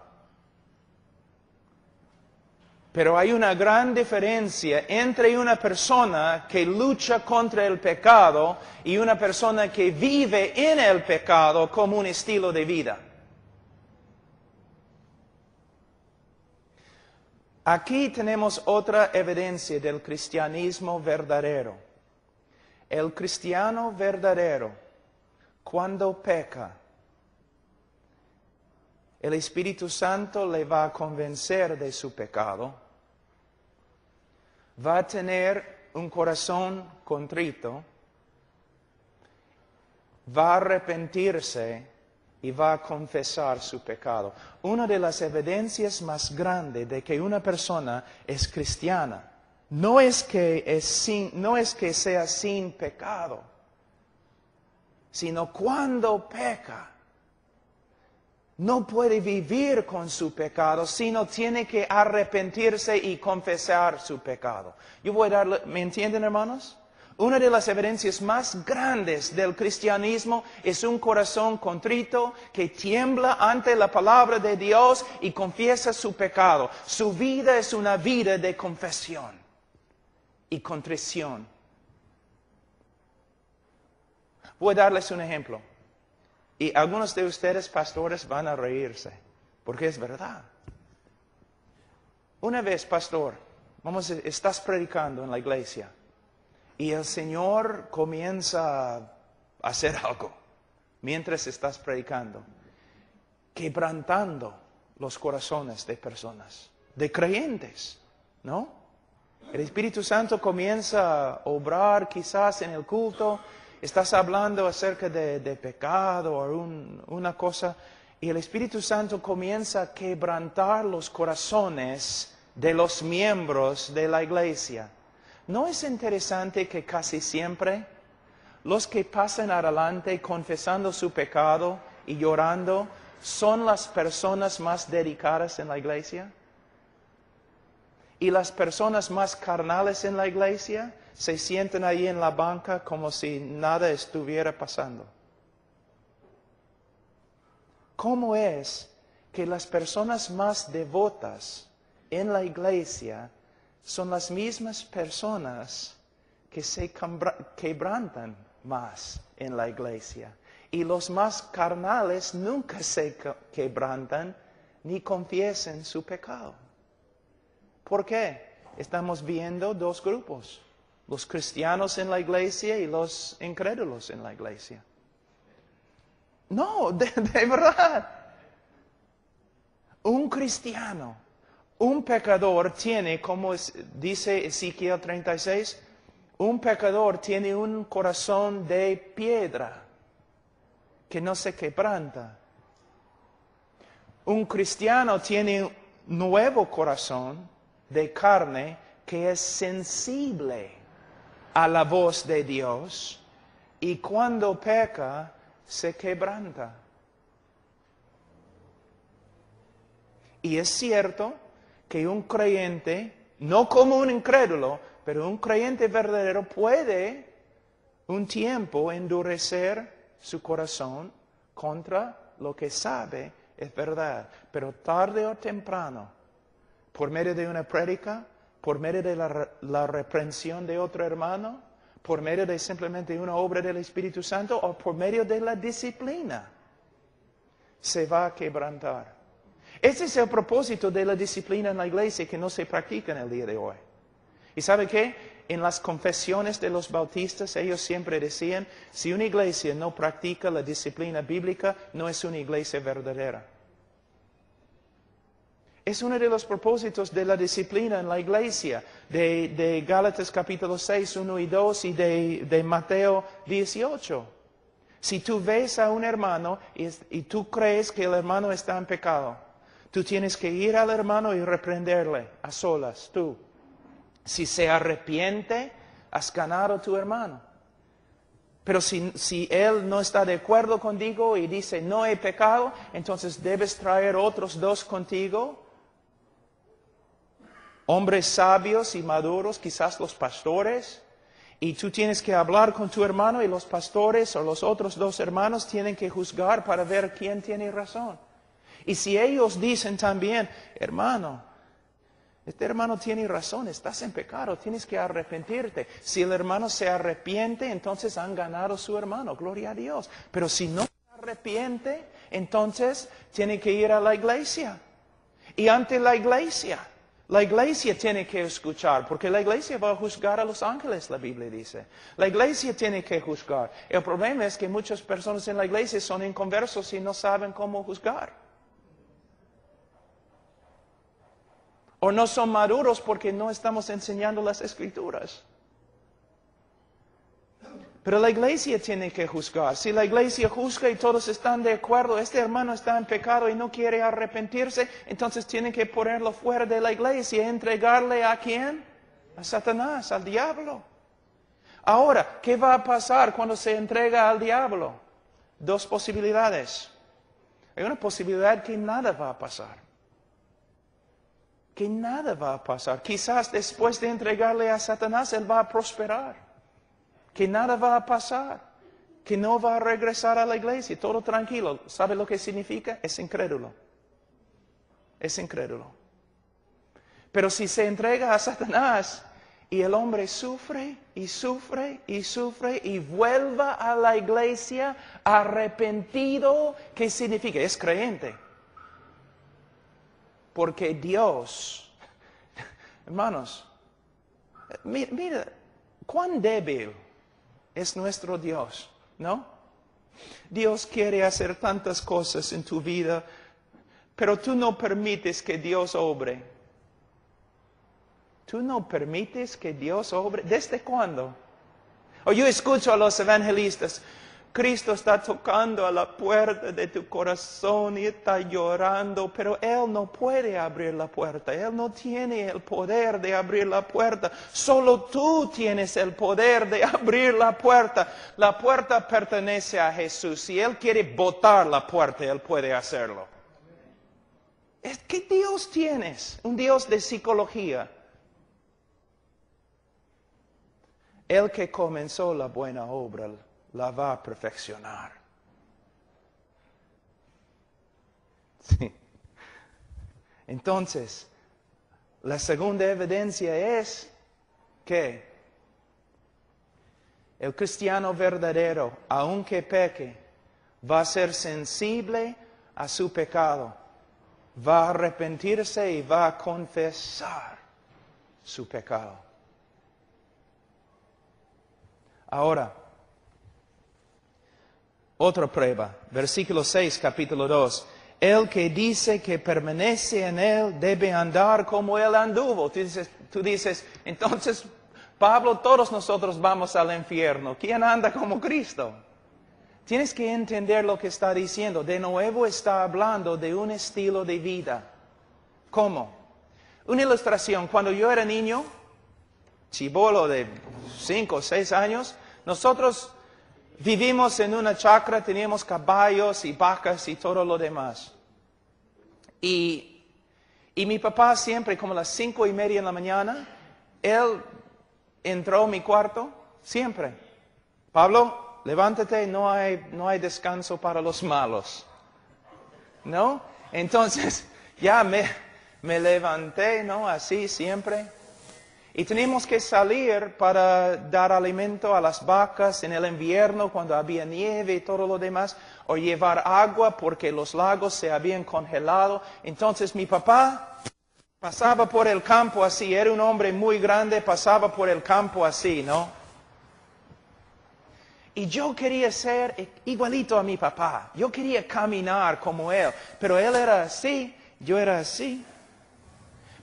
Speaker 1: Pero hay una gran diferencia entre una persona que lucha contra el pecado y una persona que vive en el pecado como un estilo de vida. Aquí tenemos otra evidencia del cristianismo verdadero. El cristiano verdadero, cuando peca, el Espíritu Santo le va a convencer de su pecado, va a tener un corazón contrito, va a arrepentirse y va a confesar su pecado. Una de las evidencias más grandes de que una persona es cristiana no es que sea sin pecado, sino cuando peca. No puede vivir con su pecado, sino tiene que arrepentirse y confesar su pecado. ¿Me entienden, hermanos? Una de las evidencias más grandes del cristianismo es un corazón contrito que tiembla ante la palabra de Dios y confiesa su pecado. Su vida es una vida de confesión y contrición. Voy a darles un ejemplo. Y algunos de ustedes, pastores, van a reírse, porque es verdad. Una vez, pastor, estás predicando en la iglesia y el Señor comienza a hacer algo mientras estás predicando, quebrantando los corazones de personas, de creyentes, ¿no? El Espíritu Santo comienza a obrar quizás en el culto. Estás hablando acerca de pecado o una cosa y el Espíritu Santo comienza a quebrantar los corazones de los miembros de la iglesia. ¿No es interesante que casi siempre los que pasan adelante confesando su pecado y llorando son las personas más dedicadas en la iglesia? Y las personas más carnales en la iglesia se sientan ahí en la banca como si nada estuviera pasando. ¿Cómo es que las personas más devotas en la iglesia son las mismas personas que se quebrantan más en la iglesia? Y los más carnales nunca se quebrantan ni confiesan su pecado. ¿Por qué? Estamos viendo dos grupos. Los cristianos en la iglesia y los incrédulos en la iglesia. No, de verdad. Un cristiano, un pecador tiene, como dice Ezequiel 36, un pecador tiene un corazón de piedra que no se quebranta. Un cristiano tiene un nuevo corazón de carne que es sensible a la voz de Dios y cuando peca se quebranta. Y es cierto que un creyente, no como un incrédulo, pero un creyente verdadero puede un tiempo endurecer su corazón contra lo que sabe es verdad. Pero tarde o temprano, por medio de una prédica, por medio de la reprensión de otro hermano, por medio de simplemente una obra del Espíritu Santo o por medio de la disciplina, se va a quebrantar. Ese es el propósito de la disciplina en la iglesia que no se practica en el día de hoy. ¿Y sabe qué? En las confesiones de los bautistas ellos siempre decían, si una iglesia no practica la disciplina bíblica, no es una iglesia verdadera. Es uno de los propósitos de la disciplina en la iglesia, de Gálatas capítulo 6, 1 y 2 y de Mateo 18. Si tú ves a un hermano y tú crees que el hermano está en pecado, tú tienes que ir al hermano y reprenderle a solas, tú. Si se arrepiente, has ganado a tu hermano. Pero si él no está de acuerdo contigo y dice, no he pecado, entonces debes traer otros dos contigo. Hombres sabios y maduros, quizás los pastores. Y tú tienes que hablar con tu hermano y los pastores o los otros dos hermanos tienen que juzgar para ver quién tiene razón. Y si ellos dicen también, hermano, este hermano tiene razón, estás en pecado, tienes que arrepentirte. Si el hermano se arrepiente, entonces han ganado a su hermano, gloria a Dios. Pero si no se arrepiente, entonces tiene que ir a la iglesia. Y ante la iglesia tiene que escuchar, porque la iglesia va a juzgar a los ángeles, la Biblia dice. La iglesia tiene que juzgar. El problema es que muchas personas en la iglesia son inconversos y no saben cómo juzgar. O no son maduros porque no estamos enseñando las Escrituras. Pero la iglesia tiene que juzgar. Si la iglesia juzga y todos están de acuerdo, este hermano está en pecado y no quiere arrepentirse, entonces tienen que ponerlo fuera de la iglesia y entregarle ¿a quién? A Satanás, al diablo. Ahora, ¿qué va a pasar cuando se entrega al diablo? Dos posibilidades. Hay una posibilidad que nada va a pasar. Que nada va a pasar. Quizás después de entregarle a Satanás, él va a prosperar. Que nada va a pasar. Que no va a regresar a la iglesia. Todo tranquilo. ¿Sabe lo que significa? Es incrédulo. Es incrédulo. Pero si se entrega a Satanás y el hombre sufre y sufre y sufre y vuelva a la iglesia arrepentido, ¿qué significa? Es creyente. Porque Dios, hermanos, mira, cuán débil es nuestro Dios, ¿no? Dios quiere hacer tantas cosas en tu vida, pero tú no permites que Dios obre. Tú no permites que Dios obre. ¿Desde cuándo? O yo escucho a los evangelistas, Cristo está tocando a la puerta de tu corazón y está llorando, pero Él no puede abrir la puerta. Él no tiene el poder de abrir la puerta. Solo tú tienes el poder de abrir la puerta. La puerta pertenece a Jesús. Si Él quiere botar la puerta, Él puede hacerlo. ¿Qué Dios tienes? Un Dios de psicología. El que comenzó la buena obra la va a perfeccionar. Sí. Entonces, la segunda evidencia es que el cristiano verdadero, aunque peque, va a ser sensible a su pecado, va a arrepentirse y va a confesar su pecado. Ahora, otra prueba, versículo 6, capítulo 2. El que dice que permanece en Él debe andar como Él anduvo. Tú dices, entonces, Pablo, todos nosotros vamos al infierno. ¿Quién anda como Cristo? Tienes que entender lo que está diciendo. De nuevo está hablando de un estilo de vida. ¿Cómo? Una ilustración. Cuando yo era niño, chibolo de 5 o 6 años, nosotros vivimos en una chacra, teníamos caballos y vacas y todo lo demás. Y mi papá siempre, como a las 5:30 de la mañana, él entró a mi cuarto, siempre. Pablo, levántate, no hay descanso para los malos. ¿No? Entonces, ya me levanté, ¿no? Así siempre. Y teníamos que salir para dar alimento a las vacas en el invierno cuando había nieve y todo lo demás, o llevar agua porque los lagos se habían congelado. Entonces mi papá pasaba por el campo así, era un hombre muy grande, pasaba por el campo así, ¿no? Y yo quería ser igualito a mi papá, yo quería caminar como él, pero él era así, yo era así.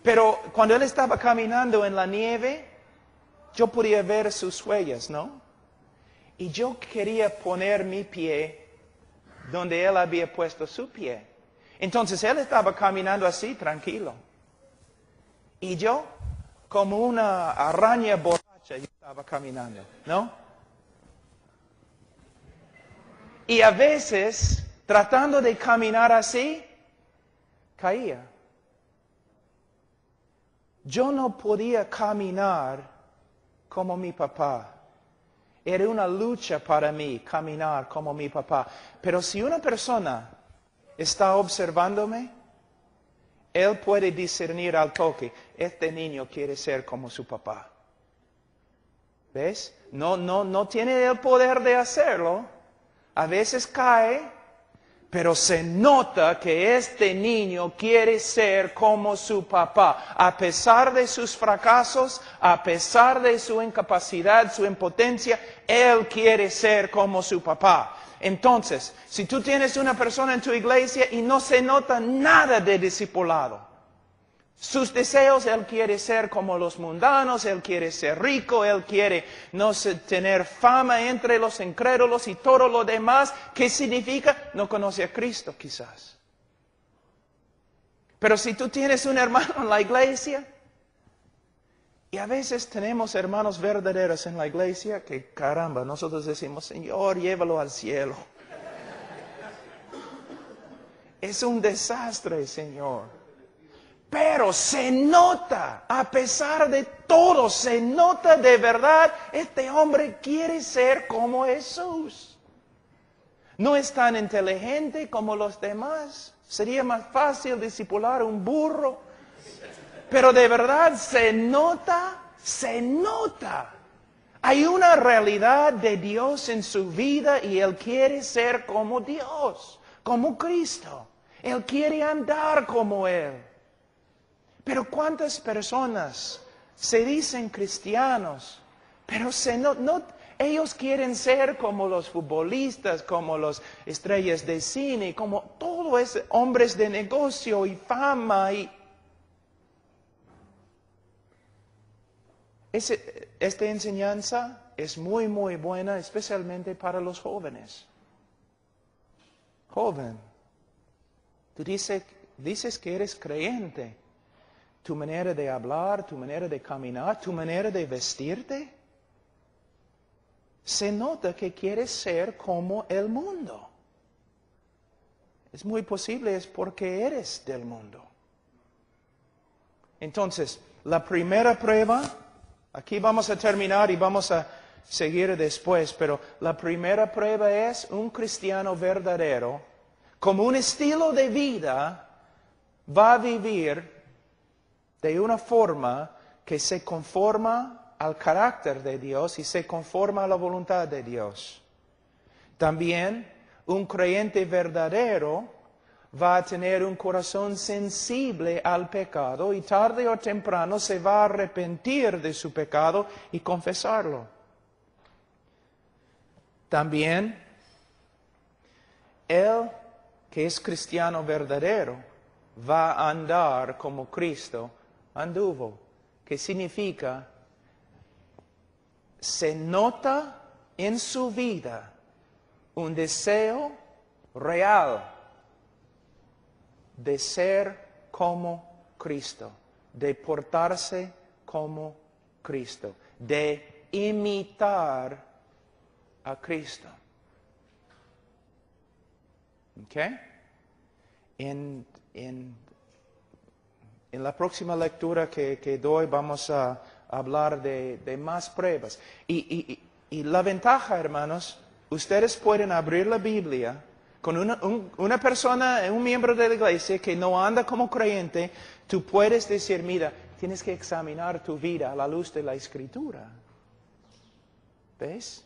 Speaker 1: Pero cuando él estaba caminando en la nieve, yo podía ver sus huellas, ¿no? Y yo quería poner mi pie donde él había puesto su pie. Entonces él estaba caminando así, tranquilo. Y yo, como una araña borracha, yo estaba caminando, ¿no? Y a veces, tratando de caminar así, caía. Yo no podía caminar como mi papá. Era una lucha para mí caminar como mi papá. Pero si una persona está observándome, él puede discernir al toque, este niño quiere ser como su papá. ¿Ves? No tiene el poder de hacerlo. A veces cae. Pero se nota que este niño quiere ser como su papá. A pesar de sus fracasos, a pesar de su incapacidad, su impotencia, él quiere ser como su papá. Entonces, si tú tienes una persona en tu iglesia y no se nota nada de discipulado, sus deseos, él quiere ser como los mundanos, él quiere ser rico, él quiere no sé, tener fama entre los incrédulos y todo lo demás. ¿Qué significa? No conoce a Cristo quizás. Pero si tú tienes un hermano en la iglesia, y a veces tenemos hermanos verdaderos en la iglesia, que caramba, nosotros decimos, Señor, llévalo al cielo. Es un desastre, Señor. Pero se nota, a pesar de todo, se nota de verdad, este hombre quiere ser como Jesús. No es tan inteligente como los demás. Sería más fácil discipular un burro. Pero de verdad se nota. Hay una realidad de Dios en su vida y Él quiere ser como Dios, como Cristo. Él quiere andar como Él. Pero ¿cuántas personas se dicen cristianos? Pero ellos quieren ser como los futbolistas, como los estrellas de cine, como todos esos hombres de negocio y fama. Esta enseñanza es muy, muy buena, especialmente para los jóvenes. Joven, tú dices que eres creyente. Tu manera de hablar, tu manera de caminar, tu manera de vestirte, se nota que quieres ser como el mundo. Es muy posible, es porque eres del mundo. Entonces, la primera prueba, aquí vamos a terminar y vamos a seguir después, pero la primera prueba es un cristiano verdadero, como un estilo de vida, va a vivir de una forma que se conforma al carácter de Dios y se conforma a la voluntad de Dios. También un creyente verdadero va a tener un corazón sensible al pecado y tarde o temprano se va a arrepentir de su pecado y confesarlo. También él que es cristiano verdadero va a andar como Cristo anduvo, que significa se nota en su vida un deseo real de ser como Cristo, de portarse como Cristo, de imitar a Cristo. ¿Ok? En la próxima lectura que doy vamos a hablar de más pruebas. Y la ventaja, hermanos, ustedes pueden abrir la Biblia con una persona, un miembro de la iglesia que no anda como creyente. Tú puedes decir, mira, tienes que examinar tu vida a la luz de la Escritura. ¿Ves?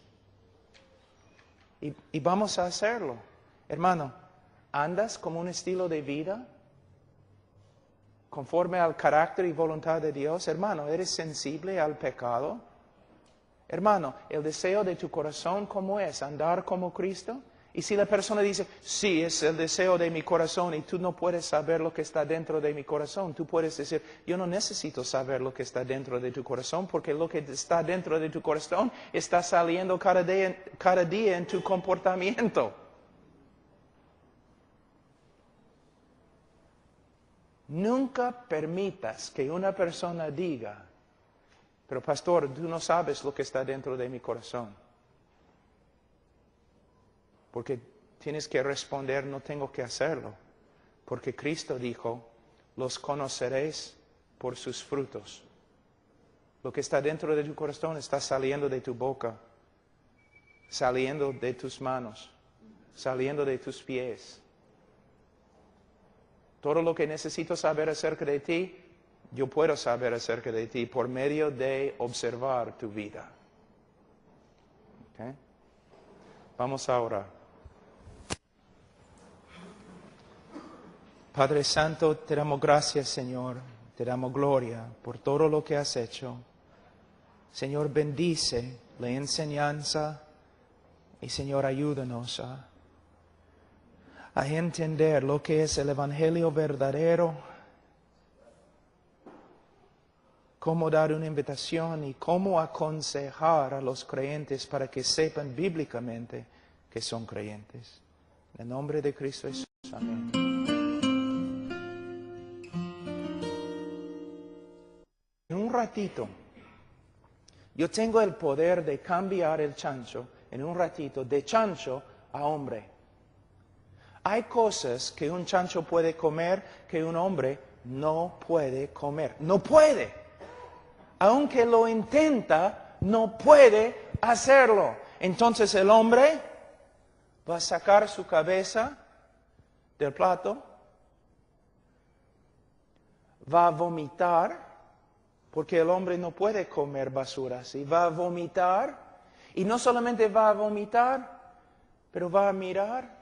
Speaker 1: Y vamos a hacerlo. Hermano, ¿andas como un estilo de vida conforme al carácter y voluntad de Dios? Hermano, ¿eres sensible al pecado? Hermano, ¿el deseo de tu corazón cómo es? ¿Andar como Cristo? Y si la persona dice, sí, es el deseo de mi corazón y tú no puedes saber lo que está dentro de mi corazón, tú puedes decir, yo no necesito saber lo que está dentro de tu corazón porque lo que está dentro de tu corazón está saliendo cada día en tu comportamiento. Nunca permitas que una persona diga, pero pastor, tú no sabes lo que está dentro de mi corazón. Porque tienes que responder, no tengo que hacerlo. Porque Cristo dijo, los conoceréis por sus frutos. Lo que está dentro de tu corazón está saliendo de tu boca, saliendo de tus manos, saliendo de tus pies. Todo lo que necesito saber acerca de ti, yo puedo saber acerca de ti por medio de observar tu vida. ¿Okay? Vamos a orar. Padre Santo, te damos gracias, Señor. Te damos gloria por todo lo que has hecho. Señor, bendice la enseñanza y, Señor, ayúdanos a entender lo que es el Evangelio verdadero, cómo dar una invitación y cómo aconsejar a los creyentes para que sepan bíblicamente que son creyentes. En el nombre de Cristo Jesús. Amén. En un ratito, yo tengo el poder de cambiar el chancho, en un ratito, de chancho a hombre. Hay cosas que un chancho puede comer que un hombre no puede comer. No puede. Aunque lo intenta, no puede hacerlo. Entonces el hombre va a sacar su cabeza del plato, va a vomitar, porque el hombre no puede comer basura así. Va a vomitar, y no solamente va a vomitar, pero va a mirar,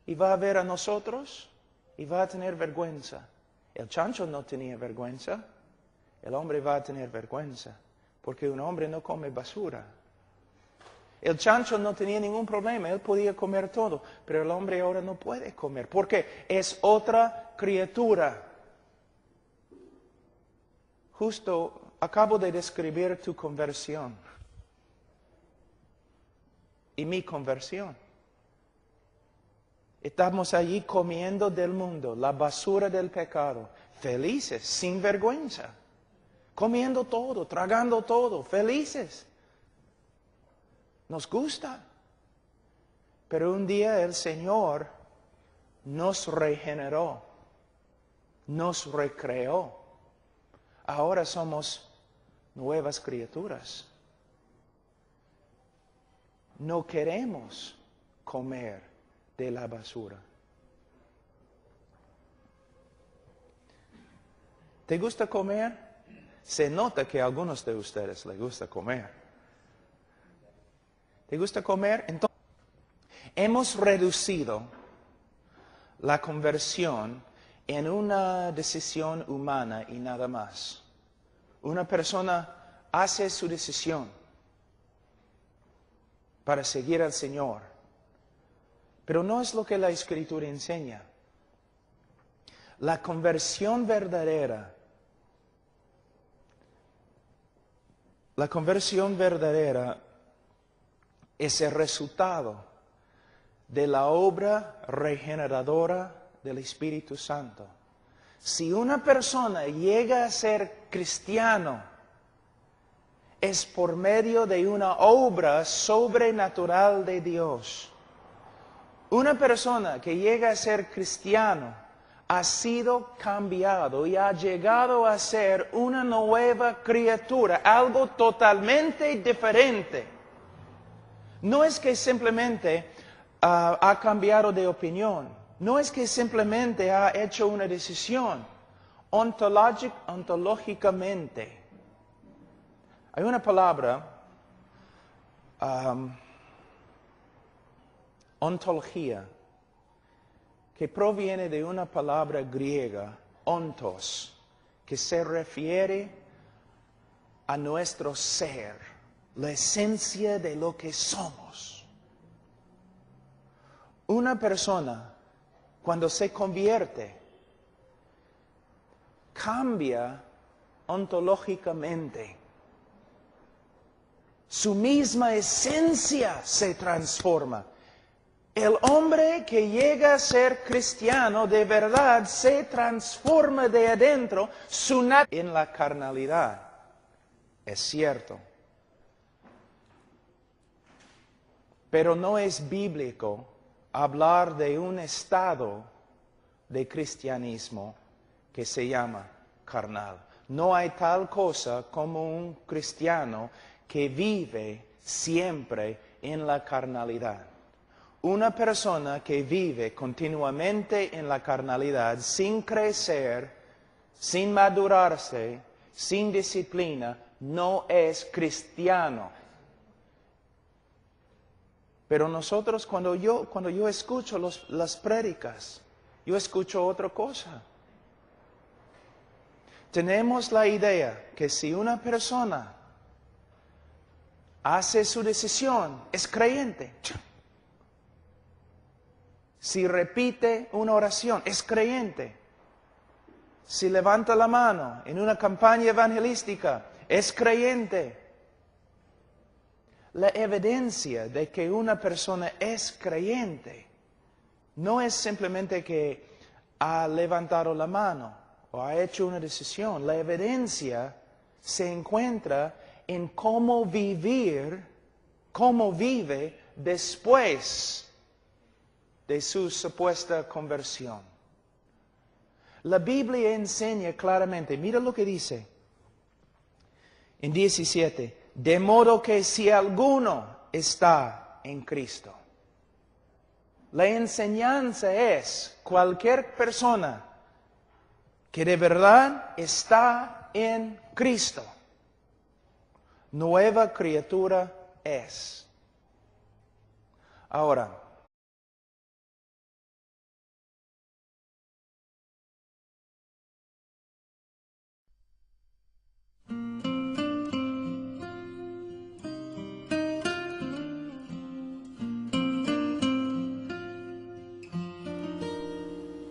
Speaker 1: y va a ver a nosotros, y va a tener vergüenza. El chancho no tenía vergüenza, el hombre va a tener vergüenza, porque un hombre no come basura. El chancho no tenía ningún problema, él podía comer todo, pero el hombre ahora no puede comer, porque es otra criatura. Justo acabo de describir tu conversión y mi conversión. Estamos allí comiendo del mundo, la basura del pecado, felices, sin vergüenza, comiendo todo, tragando todo, felices. Nos gusta. Pero un día el Señor nos regeneró, nos recreó. Ahora somos nuevas criaturas. No queremos comer de la basura. ¿Te gusta comer? Se nota que a algunos de ustedes les gusta comer. ¿Te gusta comer? Entonces, hemos reducido la conversión en una decisión humana y nada más. Una persona hace su decisión para seguir al Señor, pero no es lo que la Escritura enseña. La conversión verdadera, es el resultado de la obra regeneradora del Espíritu Santo. Si una persona llega a ser cristiano es por medio de una obra sobrenatural de Dios. Una persona que llega a ser cristiano ha sido cambiado y ha llegado a ser una nueva criatura, algo totalmente diferente. No es que simplemente ha cambiado de opinión, no es que simplemente ha hecho una decisión. Ontológicamente, hay una palabra, ontología, que proviene de una palabra griega, ontos, que se refiere a nuestro ser, la esencia de lo que somos. Una persona, cuando se convierte, cambia ontológicamente. Su misma esencia se transforma. El hombre que llega a ser cristiano de verdad se transforma de adentro en la carnalidad. Es cierto. Pero no es bíblico hablar de un estado de cristianismo que se llama carnal. No hay tal cosa como un cristiano que vive siempre en la carnalidad. Una persona que vive continuamente en la carnalidad, sin crecer, sin madurarse, sin disciplina, no es cristiano. Pero nosotros, cuando yo escucho las prédicas, yo escucho otra cosa. Tenemos la idea que si una persona hace su decisión, es creyente. Si repite una oración, es creyente. Si levanta la mano en una campaña evangelística, es creyente. La evidencia de que una persona es creyente no es simplemente que ha levantado la mano o ha hecho una decisión. La evidencia se encuentra en cómo vive después de su supuesta conversión. La Biblia enseña claramente, mira lo que dice en 17, de modo que si alguno está en Cristo. La enseñanza es cualquier persona que de verdad está en Cristo, nueva criatura es. Ahora,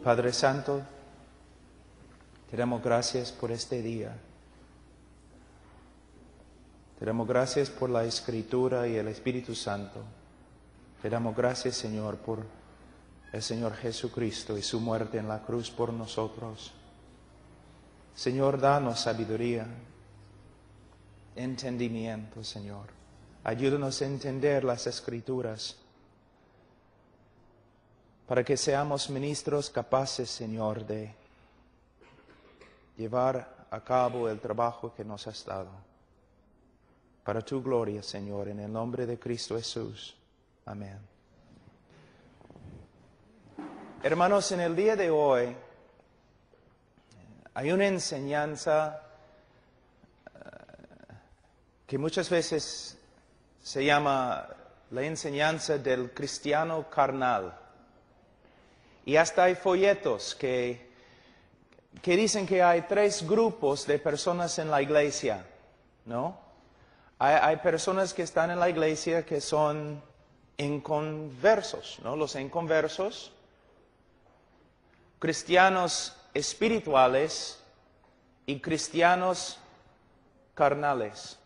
Speaker 1: Padre Santo, te damos gracias por este día. Te damos gracias por la Escritura y el Espíritu Santo. Te damos gracias, Señor, por el Señor Jesucristo y su muerte en la cruz por nosotros. Señor, danos sabiduría, entendimiento, Señor. Ayúdanos a entender las Escrituras, para que seamos ministros capaces, Señor, de llevar a cabo el trabajo que nos has dado. Para tu gloria, Señor, en el nombre de Cristo Jesús. Amén. Hermanos, en el día de hoy hay una enseñanza que muchas veces se llama la enseñanza del cristiano carnal. Y hasta hay folletos que dicen que hay 3 grupos de personas en la iglesia, ¿no? Hay personas que están en la iglesia que son inconversos, ¿no? Los inconversos, cristianos espirituales y cristianos carnales.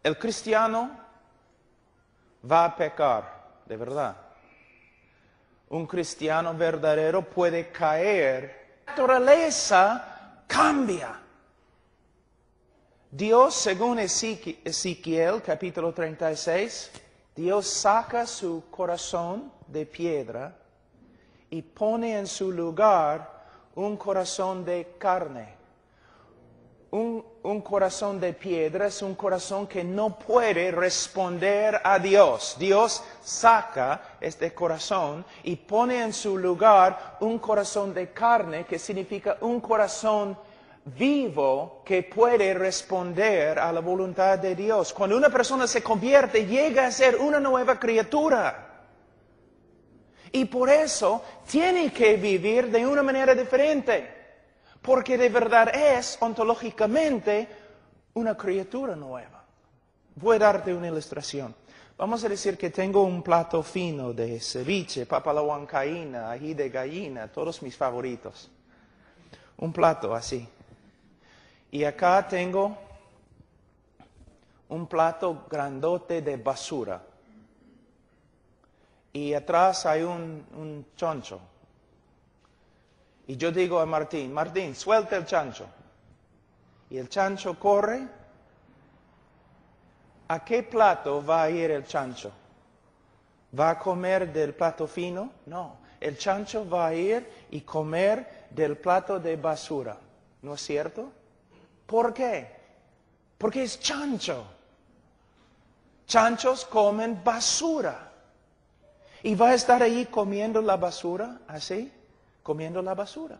Speaker 1: El cristiano va a pecar, de verdad. Un cristiano verdadero puede caer. La naturaleza cambia. Dios, según Ezequiel capítulo 36, Dios saca su corazón de piedra y pone en su lugar un corazón de carne. Un corazón de piedra es un corazón que no puede responder a Dios. Dios saca este corazón y pone en su lugar un corazón de carne, que significa un corazón vivo que puede responder a la voluntad de Dios. Cuando una persona se convierte, llega a ser una nueva criatura. Y por eso tiene que vivir de una manera diferente. Porque de verdad es, ontológicamente, una criatura nueva. Voy a darte una ilustración. Vamos a decir que tengo un plato fino de ceviche, papa a la huancaína, ají de gallina, todos mis favoritos. Un plato así. Y acá tengo un plato grandote de basura. Y atrás hay un chancho. Y yo digo a Martín, Martín, suelta el chancho. Y el chancho corre. ¿A qué plato va a ir el chancho? ¿Va a comer del plato fino? No. El chancho va a ir y comer del plato de basura. ¿No es cierto? ¿Por qué? Porque es chancho. Chanchos comen basura. Y va a estar ahí comiendo la basura, así, comiendo la basura.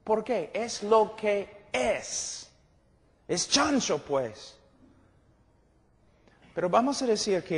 Speaker 1: ¿Por qué? Es lo que es. Es chancho, pues. Pero vamos a decir que